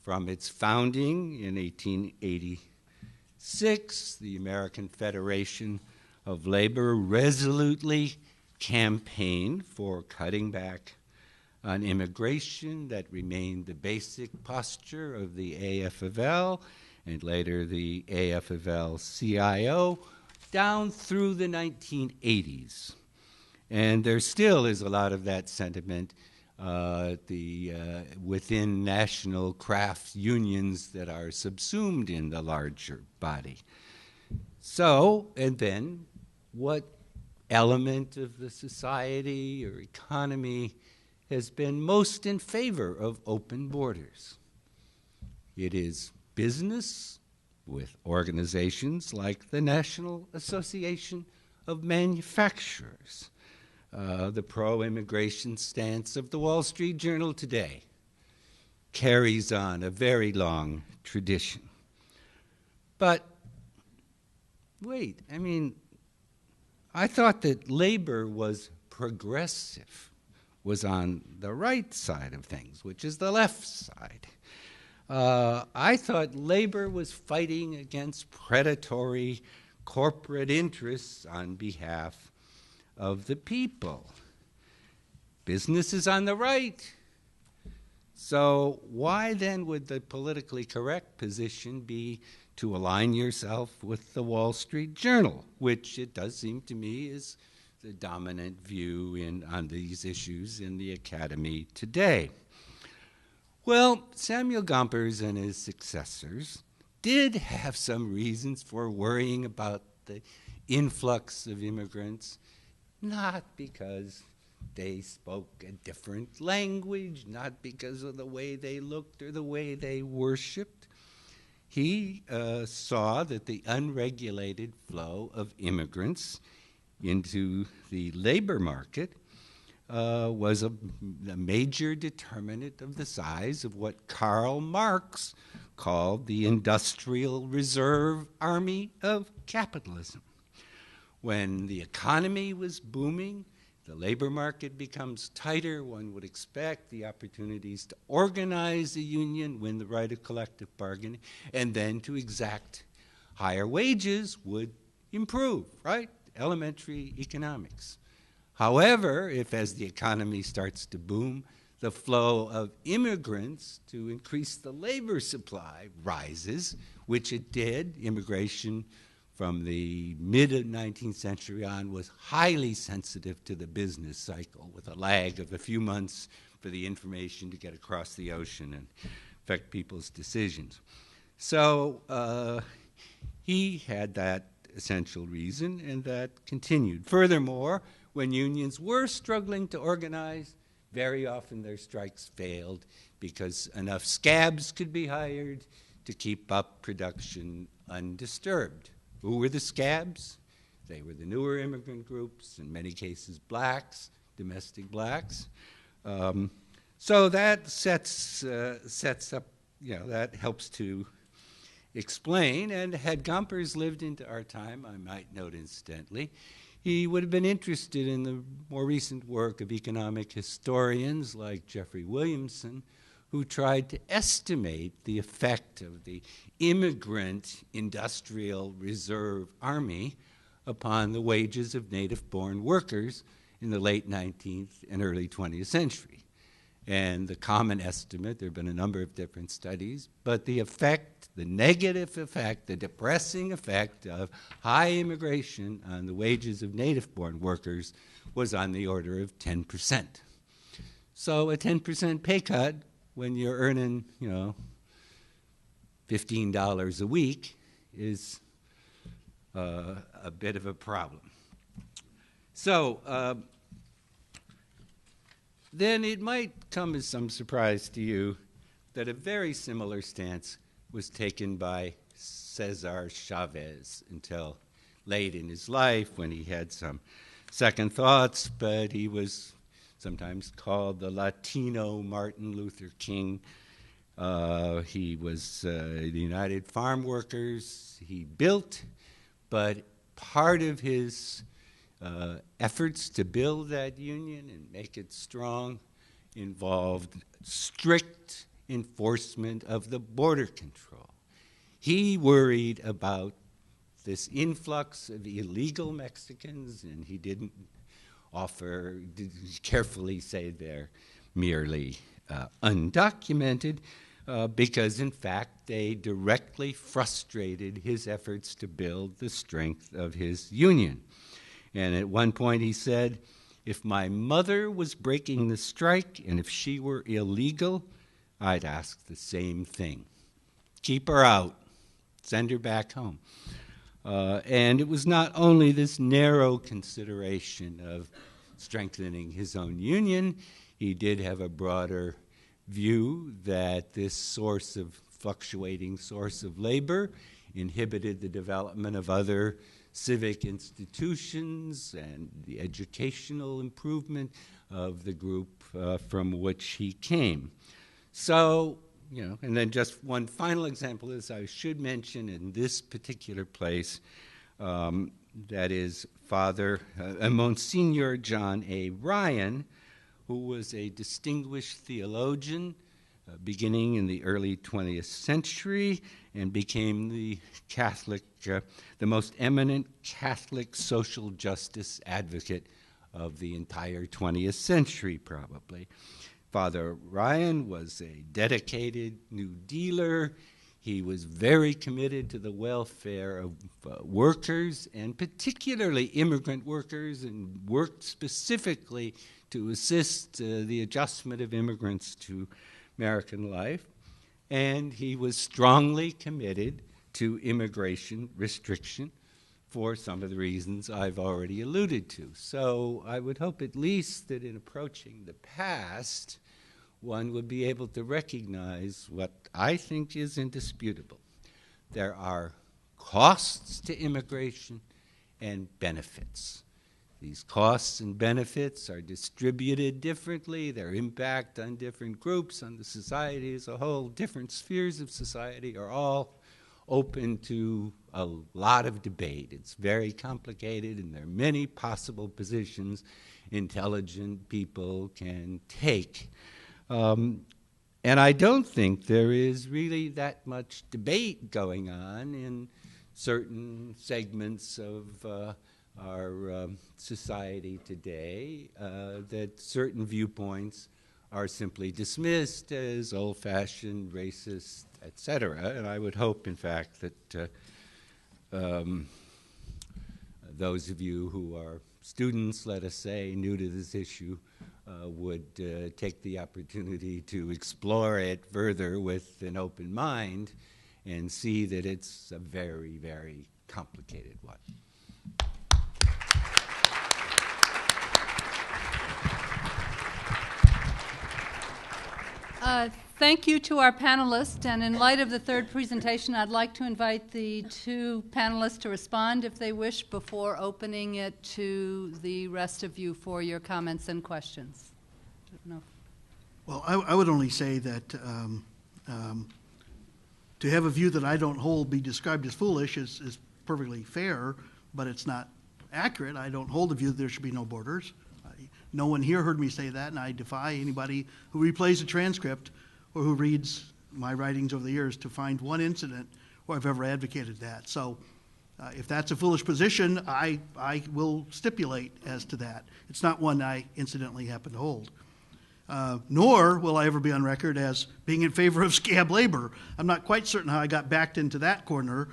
[SPEAKER 4] From its founding in 1886, the American Federation of Labor resolutely campaigned for cutting back on immigration. That remained the basic posture of the AFL and later the AFL-CIO down through the 1980s. And there still is a lot of that sentiment within national craft unions that are subsumed in the larger body. So, and then what element of the society or economy has been most in favor of open borders? It is business, with organizations like the National Association of Manufacturers, the pro-immigration stance of the Wall Street Journal today carries on a very long tradition. But wait, I thought that labor was progressive, was on the right side of things, which is the left side. I thought labor was fighting against predatory corporate interests on behalf of the people. Business is on the right. So why then would the politically correct position be to align yourself with the Wall Street Journal, which it does seem to me is the dominant view on these issues in the academy today? Well, Samuel Gompers and his successors did have some reasons for worrying about the influx of immigrants, not because they spoke a different language, not because of the way they looked or the way they worshipped. He saw that the unregulated flow of immigrants into the labor market was a major determinant of the size of what Karl Marx called the Industrial Reserve Army of capitalism. When the economy was booming, the labor market becomes tighter, one would expect the opportunities to organize a union, win the right of collective bargaining, and then to exact higher wages would improve, right? Elementary economics. However, if as the economy starts to boom, the flow of immigrants to increase the labor supply rises, which it did. Immigration from the mid-19th century on was highly sensitive to the business cycle, with a lag of a few months for the information to get across the ocean and affect people's decisions. So he had that essential reason, and that continued. Furthermore, when unions were struggling to organize, very often their strikes failed because enough scabs could be hired to keep up production undisturbed. Who were the scabs? They were the newer immigrant groups, in many cases blacks, domestic blacks. So that sets up, that helps to explain. And had Gompers lived into our time, I might note incidentally, he would have been interested in the more recent work of economic historians like Jeffrey Williamson, who tried to estimate the effect of the immigrant industrial reserve army upon the wages of native-born workers in the late 19th and early 20th century. And the common estimate, there have been a number of different studies, but the effect, the negative effect, the depressing effect of high immigration on the wages of native-born workers was on the order of 10%. So a 10% pay cut when you're earning, $15 a week is a bit of a problem. So then it might come as some surprise to you that a very similar stance was taken by Cesar Chavez until late in his life when he had some second thoughts, but he was sometimes called the Latino Martin Luther King. He was the United Farm Workers. He built, but part of his efforts to build that union and make it strong involved strict enforcement of the border control. He worried about this influx of illegal Mexicans, and he didn't carefully say they're merely undocumented, because in fact they directly frustrated his efforts to build the strength of his union. And at one point he said, if my mother was breaking the strike and if she were illegal, I'd ask the same thing. Keep her out. Send her back home. And it was not only this narrow consideration of strengthening his own union, he did have a broader view that this fluctuating source of labor inhibited the development of other civic institutions and the educational improvement of the group from which he came. So, and then just one final example is I should mention in this particular place, that is Father Monsignor John A. Ryan, who was a distinguished theologian beginning in the early 20th century and became the most eminent Catholic social justice advocate of the entire 20th century, probably. Father Ryan was a dedicated New Dealer. He was very committed to the welfare of workers, and particularly immigrant workers, and worked specifically to assist the adjustment of immigrants to American life. And he was strongly committed to immigration restriction for some of the reasons I've already alluded to. So I would hope at least that in approaching the past, one would be able to recognize what I think is indisputable. There are costs to immigration and benefits. These costs and benefits are distributed differently. Their impact on different groups, on the society as a whole, different spheres of society are all open to a lot of debate. It's very complicated, and there are many possible positions intelligent people can take. And I don't think there is really that much debate going on in certain segments of our society today, that certain viewpoints are simply dismissed as old-fashioned, racist, etc. And I would hope, in fact, that those of you who are students, let us say, new to this issue, would take the opportunity to explore it further with an open mind and see that it's a very, very complicated one.
[SPEAKER 1] Thank you to our panelists, and in light of the third presentation, I'd like to invite the two panelists to respond if they wish before opening it to the rest of you for your comments and questions.
[SPEAKER 3] Well, I would only say that to have a view that I don't hold be described as foolish is perfectly fair, but it's not accurate. I don't hold the view that there should be no borders. No one here heard me say that, and I defy anybody who replays a transcript or who reads my writings over the years to find one incident where I've ever advocated that. So if that's a foolish position, I will stipulate as to that. It's not one I incidentally happen to hold. Nor will I ever be on record as being in favor of scab labor. I'm not quite certain how I got backed into that corner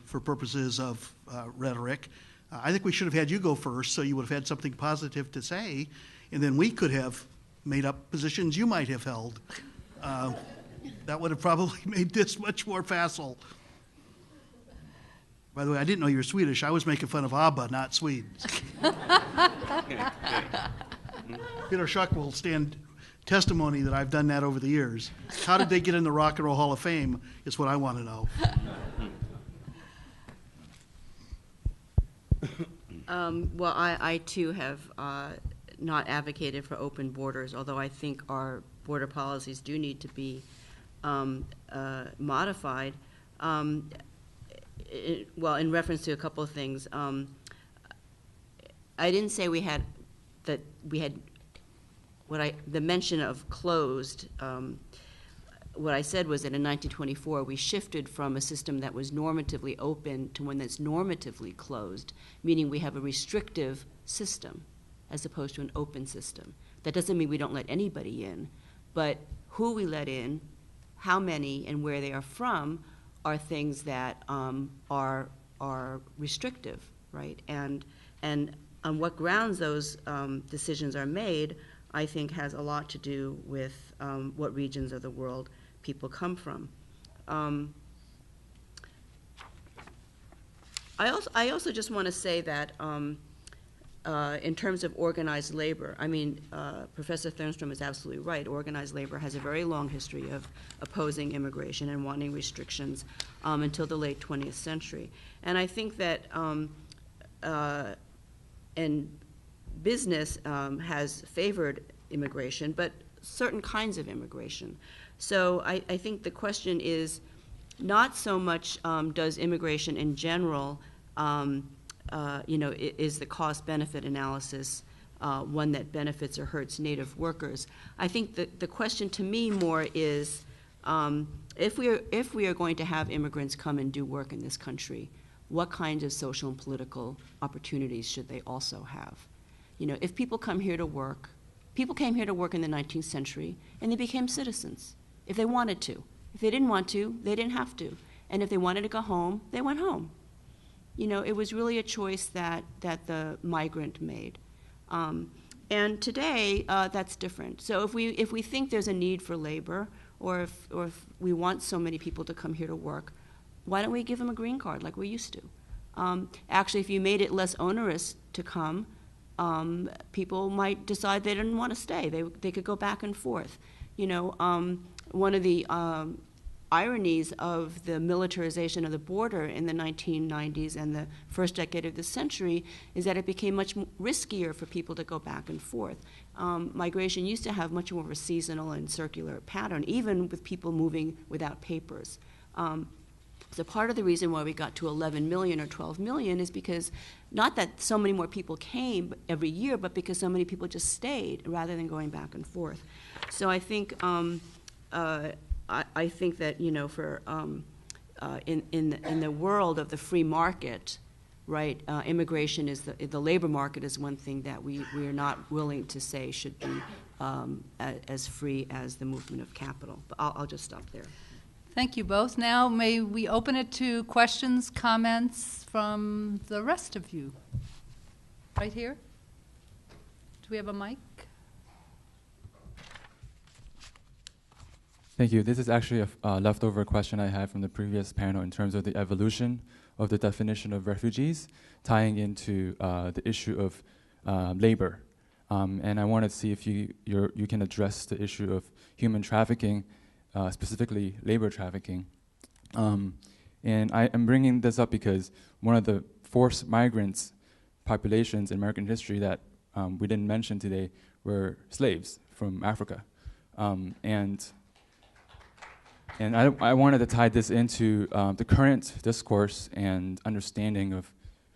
[SPEAKER 3] for purposes of rhetoric. I think we should have had you go first, so you would have had something positive to say, and then we could have made up positions you might have held. That would have probably made this much more facile. By the way, I didn't know you were Swedish. I was making fun of ABBA, not Swedes. Peter Schuck will stand testimony that I've done that over the years. How did they get in the Rock and Roll Hall of Fame is what I want to know.
[SPEAKER 2] Well, I too have not advocated for open borders, although I think our border policies do need to be modified. Well, in reference to a couple of things, I didn't say the mention of closed. What I said was that in 1924 we shifted from a system that was normatively open to one that's normatively closed, meaning we have a restrictive system as opposed to an open system. That doesn't mean we don't let anybody in, but who we let in, how many, and where they are from are things that are restrictive, right? And on what grounds those decisions are made, I think has a lot to do with what regions of the world people come from. I also just want to say that in terms of organized labor, I mean, Professor Thernstrom is absolutely right. Organized labor has a very long history of opposing immigration and wanting restrictions until the late 20th century. And I think that and business has favored immigration, but certain kinds of immigration. So I think the question is not so much does immigration in general, is the cost-benefit analysis one that benefits or hurts native workers. I think the question to me more is if we are going to have immigrants come and do work in this country, what kinds of social and political opportunities should they also have? You know, if people come here to work, people came here to work in the 19th century and they became citizens if they wanted to. If they didn't want to, they didn't have to. And if they wanted to go home, they went home. You know, it was really a choice that the migrant made. And today, that's different. So if we think there's a need for labor, or if we want so many people to come here to work, why don't we give them a green card like we used to? Actually, if you made it less onerous to come, people might decide they didn't want to stay. They could go back and forth. You know, one of the ironies of the militarization of the border in the 1990s and the first decade of the century is that it became much riskier for people to go back and forth. Migration used to have much more of a seasonal and circular pattern, even with people moving without papers. So part of the reason why we got to 11 million or 12 million is because not that so many more people came every year, but because so many people just stayed rather than going back and forth. So I think I think that, you know, for in the world of the free market, right, immigration is the labor market is one thing that we are not willing to say should be as free as the movement of capital. But I'll just stop there.
[SPEAKER 1] Thank you both. Now may we open it to questions, comments from the rest of you. Right here. Do we have a mic?
[SPEAKER 5] Thank you. This is actually a leftover question I had from the previous panel in terms of the evolution of the definition of refugees, tying into the issue of labor. And I wanted to see if you can address the issue of human trafficking, specifically labor trafficking. And I am bringing this up because one of the forced migrants populations in American history that we didn't mention today were slaves from Africa. And I wanted to tie this into the current discourse and understanding of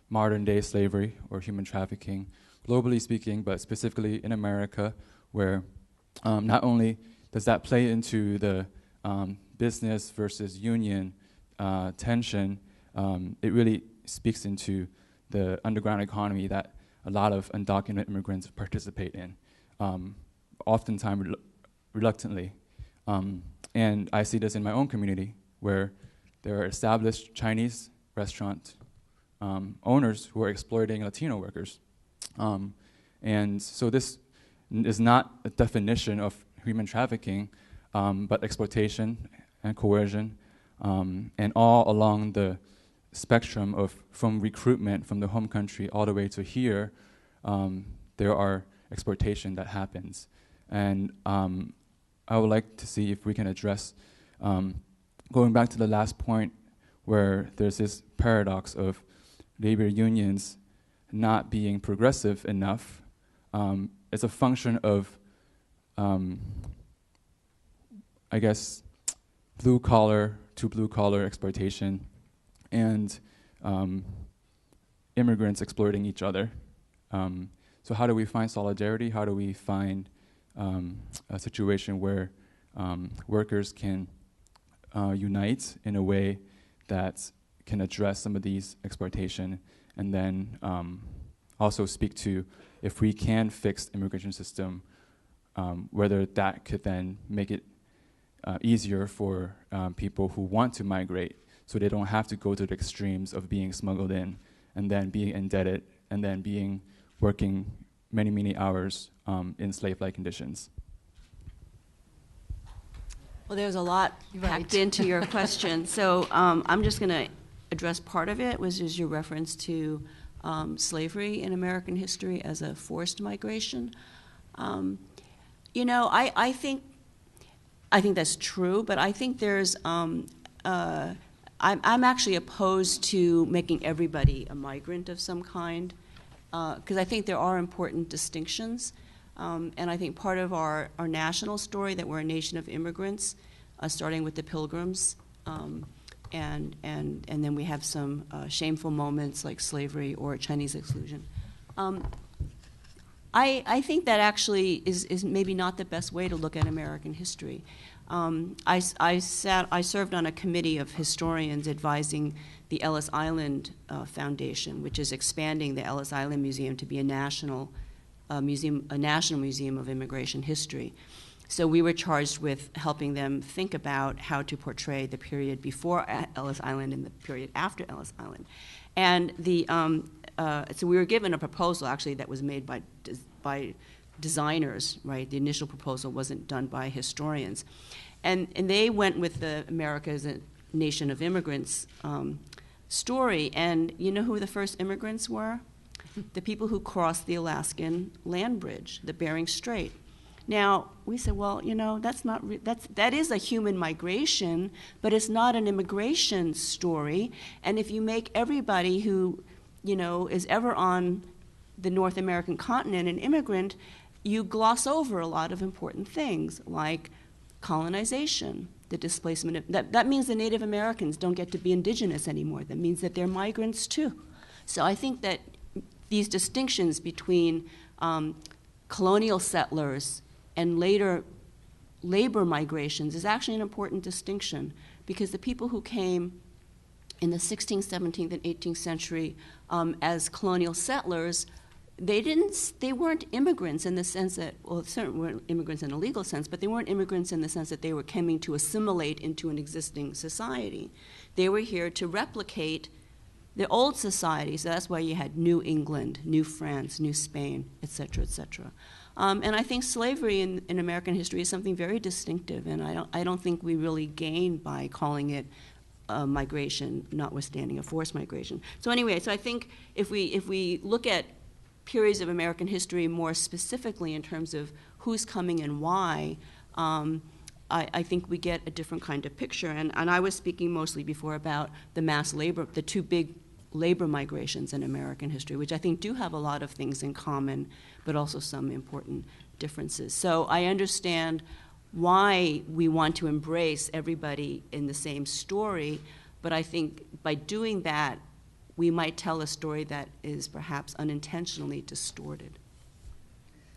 [SPEAKER 5] modern-day slavery or human trafficking, globally speaking, but specifically in America, where not only does that play into the business versus union tension, it really speaks into the underground economy that a lot of undocumented immigrants participate in, oftentimes reluctantly. And I see this in my own community, where there are established Chinese restaurant owners who are exploiting Latino workers. And so this is not a definition of human trafficking, but exploitation and coercion, and all along the spectrum of from recruitment from the home country all the way to here, there are exploitation that happens. And I would like to see if we can address, going back to the last point, where there's this paradox of labor unions not being progressive enough. It's a function of, I guess, blue-collar to blue-collar exploitation and immigrants exploiting each other. So how do we find solidarity? How do we find a situation where workers can unite in a way that can address some of these exploitation, and then also speak to if we can fix the immigration system, whether that could then make it easier for people who want to migrate, so they don't have to go to the extremes of being smuggled in and then being indebted and then working many, many hours in slave-like conditions.
[SPEAKER 2] Well, there's a lot packed into your question. So I'm just going to address part of it, which is your reference to slavery in American history as a forced migration. You know, I think that's true, but I think there's I'm actually opposed to making everybody a migrant of some kind, because I think there are important distinctions. And I think part of our national story, that we're a nation of immigrants, starting with the Pilgrims, and then we have some shameful moments like slavery or Chinese exclusion. I think that actually is maybe not the best way to look at American history. I served on a committee of historians advising the Ellis Island Foundation, which is expanding the Ellis Island Museum to be a national museum of immigration history. So we were charged with helping them think about how to portray the period before Ellis Island and the period after Ellis Island. And so we were given a proposal, actually, that was made by designers, right? The initial proposal wasn't done by historians. And they went with the America as a nation of immigrants story. And you know who the first immigrants were? The people who crossed the Alaskan land bridge, the Bering Strait. Now, we said, well, you know, that is a human migration, but it's not an immigration story. And if you make everybody who, you know, is ever on the North American continent an immigrant, you gloss over a lot of important things like colonization, the displacement of, that means the Native Americans don't get to be indigenous anymore. That means that they're migrants too. So I think that these distinctions between colonial settlers and later labor migrations is actually an important distinction, because the people who came in the 16th, 17th, and 18th century as colonial settlers, they weren't immigrants in the sense that, well, certainly weren't immigrants in a legal sense, but they weren't immigrants in the sense that they were coming to assimilate into an existing society. They were here to replicate the old society, so that's why you had New England, New France, New Spain, et cetera, et cetera. And I think slavery in American history is something very distinctive, and I don't think we really gain by calling it migration, notwithstanding a forced migration. So anyway, so I think if we look at periods of American history more specifically in terms of who's coming and why, I think we get a different kind of picture. And I was speaking mostly before about the mass labor, the two big labor migrations in American history, which I think do have a lot of things in common, but also some important differences. So I understand why we want to embrace everybody in the same story, but I think by doing that, we might tell a story that is perhaps unintentionally distorted.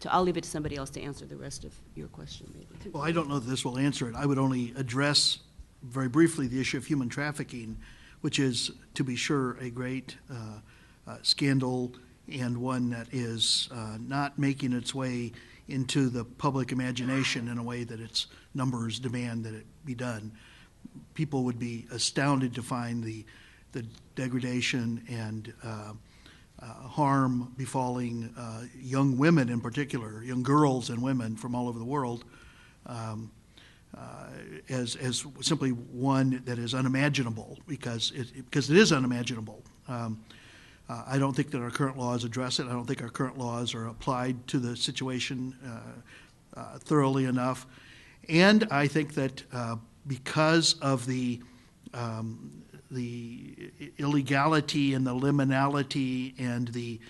[SPEAKER 2] So I'll leave it to somebody else to answer the rest of your question, maybe.
[SPEAKER 3] Well, I don't know that this will answer it. I would only address very briefly the issue of human trafficking, which is, to be sure, a great scandal, and one that is not making its way into the public imagination in a way that its numbers demand that it be done. People would be astounded to find the degradation and harm befalling young women in particular, young girls and women from all over the world, as simply one that is unimaginable, because it is unimaginable. I don't think that our current laws address it. I don't think our current laws are applied to the situation thoroughly enough. And I think that because of the illegality and the liminality and the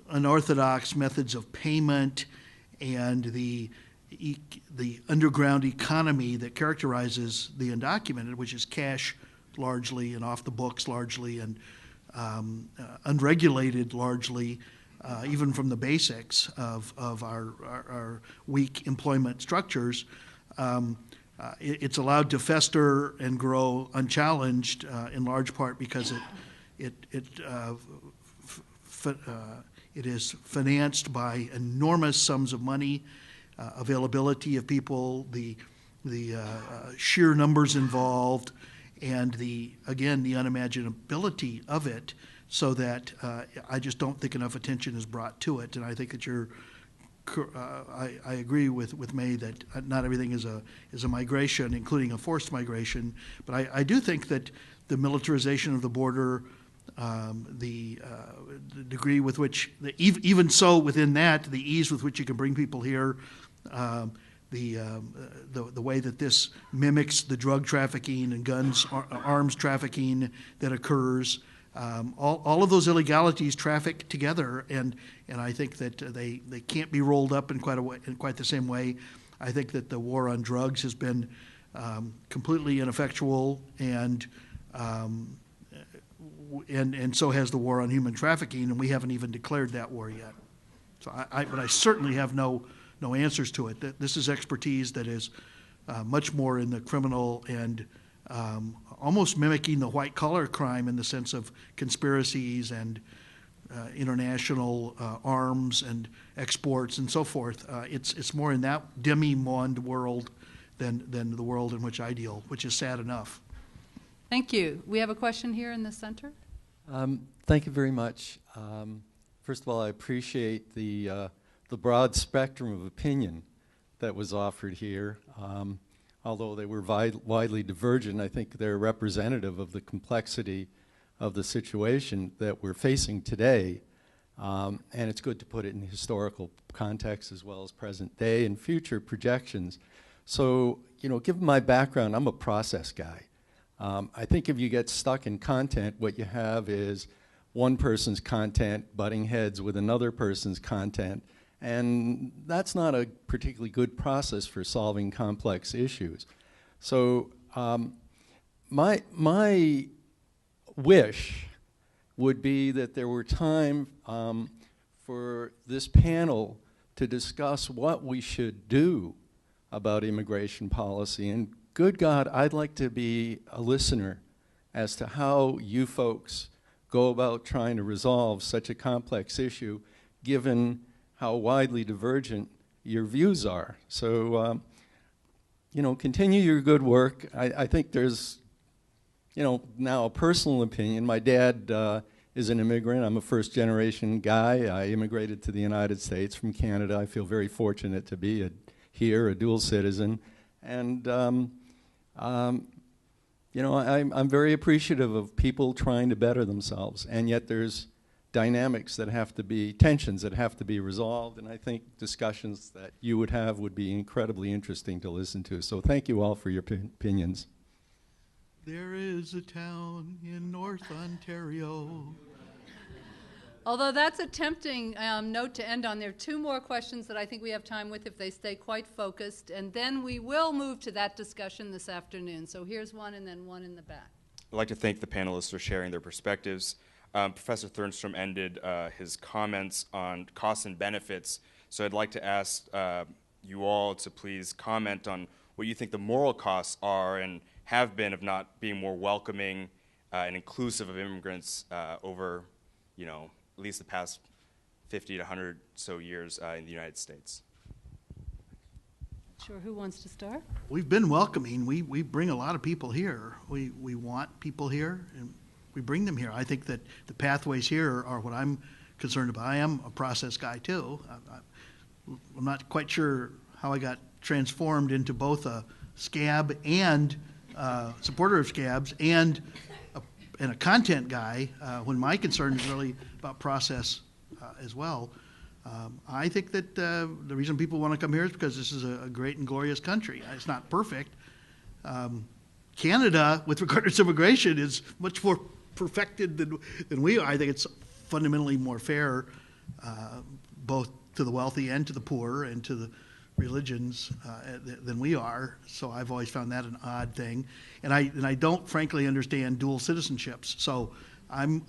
[SPEAKER 3] unorthodox methods of payment and the underground economy that characterizes the undocumented, which is cash largely and off the books largely and unregulated largely, even from the basics of our weak employment structures, it's allowed to fester and grow unchallenged in large part because it is financed by enormous sums of money, availability of people, the sheer numbers involved, and the unimaginability of it, so that I just don't think enough attention is brought to it. And I think that I agree with May that not everything is a migration, including a forced migration. But I do think that the militarization of the border, the degree with which, even so within that, the ease with which you can bring people here, the way that this mimics the drug trafficking and arms trafficking that occurs, all of those illegalities traffic together, and I think that they can't be rolled up in quite the same way. I think that the war on drugs has been completely ineffectual, and so has the war on human trafficking, and we haven't even declared that war yet. So but I certainly have no answers to it. This is expertise that is much more in the criminal and almost mimicking the white-collar crime in the sense of conspiracies and international arms and exports and so forth. It's more in that demi-monde world than the world in which I deal, which is sad enough.
[SPEAKER 1] Thank you. We have a question here in the center.
[SPEAKER 6] Thank you very much. First of all, I appreciate the broad spectrum of opinion that was offered here. Although they were widely divergent, I think they're representative of the complexity of the situation that we're facing today. And it's good to put it in historical context as well as present day and future projections. So, you know, given my background, I'm a process guy. I think if you get stuck in content, what you have is one person's content butting heads with another person's content, and that's not a particularly good process for solving complex issues. So my wish would be that there were time for this panel to discuss what we should do about immigration policy. And good God, I'd like to be a listener as to how you folks go about trying to resolve such a complex issue, given how widely divergent your views are. So, you know, continue your good work. I think there's, you know, now a personal opinion. My dad is an immigrant. I'm a first-generation guy. I immigrated to the United States from Canada. I feel very fortunate to be here, a dual citizen. And, you know, I'm very appreciative of people trying to better themselves, and yet there's dynamics that have to be, tensions that have to be resolved, and I think discussions that you would have would be incredibly interesting to listen to. So thank you all for your opinions.
[SPEAKER 3] There is a town in North Ontario.
[SPEAKER 1] Although that's a tempting note to end on, there are two more questions that I think we have time with if they stay quite focused, and then we will move to that discussion this afternoon. So here's one and then one in the back.
[SPEAKER 7] I'd like to thank the panelists for sharing their perspectives. Professor Thernstrom ended his comments on costs and benefits, so I'd like to ask you all to please comment on what you think the moral costs are and have been of not being more welcoming and inclusive of immigrants over, you know, at least the past 50 to 100 so years in the United States.
[SPEAKER 1] Sure, who wants to start?
[SPEAKER 3] We've been welcoming. We bring a lot of people here. We want people here, and we bring them here. I think that the pathways here are what I'm concerned about. I am a process guy too. I'm not quite sure how I got transformed into both a scab and supporter of scabs and a content guy when my concern is really about process as well. I think that the reason people want to come here is because this is a great and glorious country. It's not perfect. Canada, with regard to its immigration, is much more perfected than we are. I think it's fundamentally more fair, both to the wealthy and to the poor and to the religions than we are. So I've always found that an odd thing, and I don't frankly understand dual citizenships. So I'm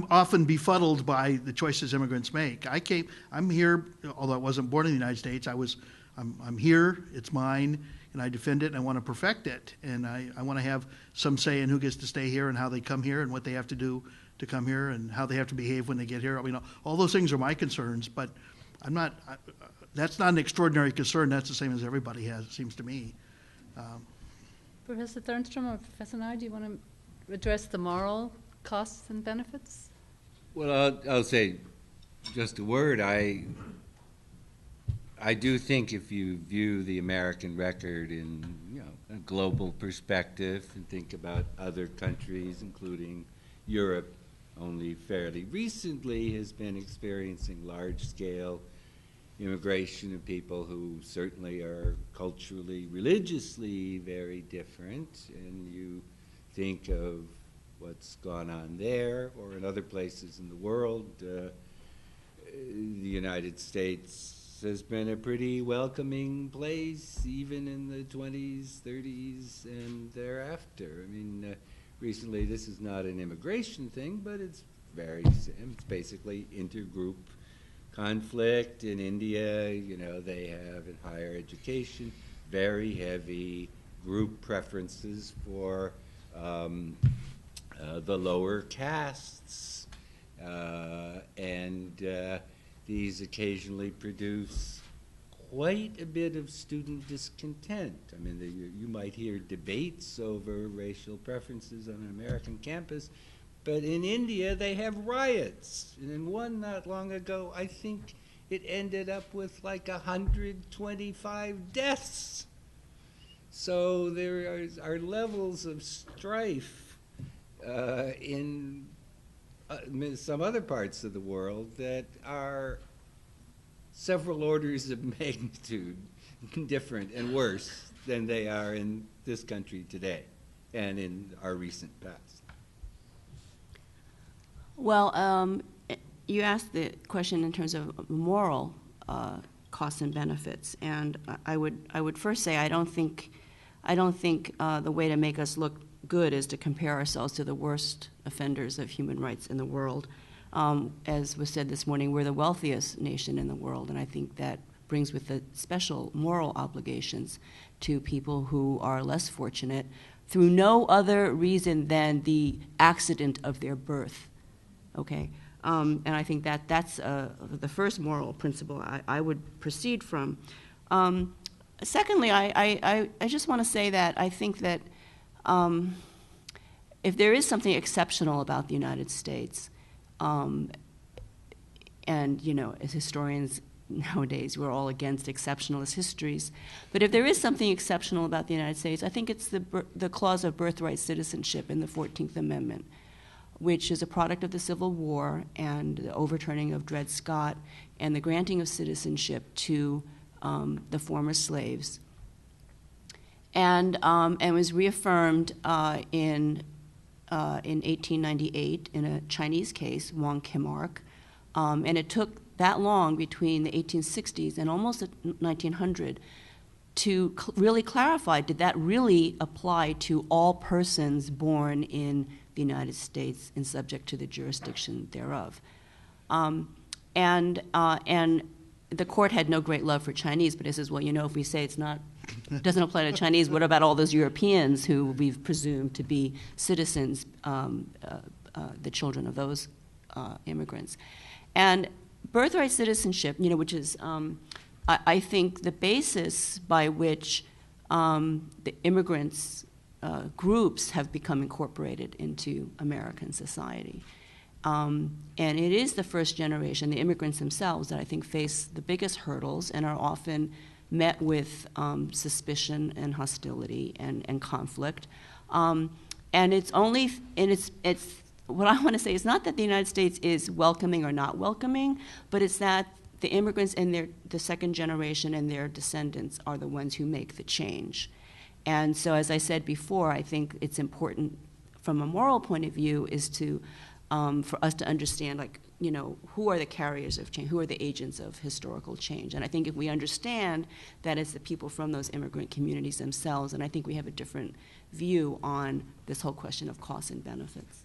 [SPEAKER 3] often befuddled by the choices immigrants make. I'm here, although I wasn't born in the United States. I'm here. It's mine, and I defend it, and I want to perfect it, and I want to have some say in who gets to stay here and how they come here and what they have to do to come here and how they have to behave when they get here. I mean, all those things are my concerns, but I'm not. That's not an extraordinary concern. That's the same as everybody has, it seems to me.
[SPEAKER 1] Professor Thernstrom or Professor Nye, do you want to address the moral costs and benefits?
[SPEAKER 4] Well, I'll say just a word. I do think if you view the American record in, you know, a global perspective and think about other countries, including Europe, only fairly recently has been experiencing large-scale immigration of people who certainly are culturally, religiously very different, and you think of what's gone on there or in other places in the world. The United States has been a pretty welcoming place, even in the 20s, 30s, and thereafter. I mean, recently this is not an immigration thing, but it's basically intergroup conflict. In India, you know, they have in higher education very heavy group preferences for the lower castes, and these occasionally produce quite a bit of student discontent. I mean, you might hear debates over racial preferences on an American campus, but in India, they have riots. And in one not long ago, I think it ended up with like 125 deaths. So there are levels of strife in some other parts of the world that are several orders of magnitude different and worse than they are in this country today and in our recent past.
[SPEAKER 2] Well, you asked the question in terms of moral costs and benefits, and I would first say I don't think the way to make us look good is to compare ourselves to the worst offenders of human rights in the world. As was said this morning, we're the wealthiest nation in the world, and I think that brings with it special moral obligations to people who are less fortunate through no other reason than the accident of their birth. Okay, and I think that that's the first moral principle I would proceed from. Secondly, I just want to say that I think that if there is something exceptional about the United States, and you know, as historians nowadays, we're all against exceptionalist histories, but if there is something exceptional about the United States, I think it's the clause of birthright citizenship in the 14th Amendment, which is a product of the Civil War and the overturning of Dred Scott and the granting of citizenship to the former slaves, and was reaffirmed in 1898 in a Chinese case, Wong Kim Ark, and it took that long between the 1860s and almost 1900 to really clarify, did that really apply to all persons born in the United States and subject to the jurisdiction thereof? And the court had no great love for Chinese, but it says, well, you know, if we say it doesn't apply to Chinese, what about all those Europeans who we've presumed to be citizens, the children of those immigrants? And birthright citizenship, you know, which is, I think, the basis by which the immigrants groups have become incorporated into American society. And it is the first generation, the immigrants themselves, that I think face the biggest hurdles and are often met with suspicion and hostility and conflict. And it's only, and it's what I want to say is not that the United States is welcoming or not welcoming, but it's that the immigrants and the second generation and their descendants are the ones who make the change. And so, as I said before, I think it's important from a moral point of view is to, for us to understand, like, you know, who are the carriers of change, who are the agents of historical change. And I think if we understand that it's the people from those immigrant communities themselves, and I think we have a different view on this whole question of costs and benefits.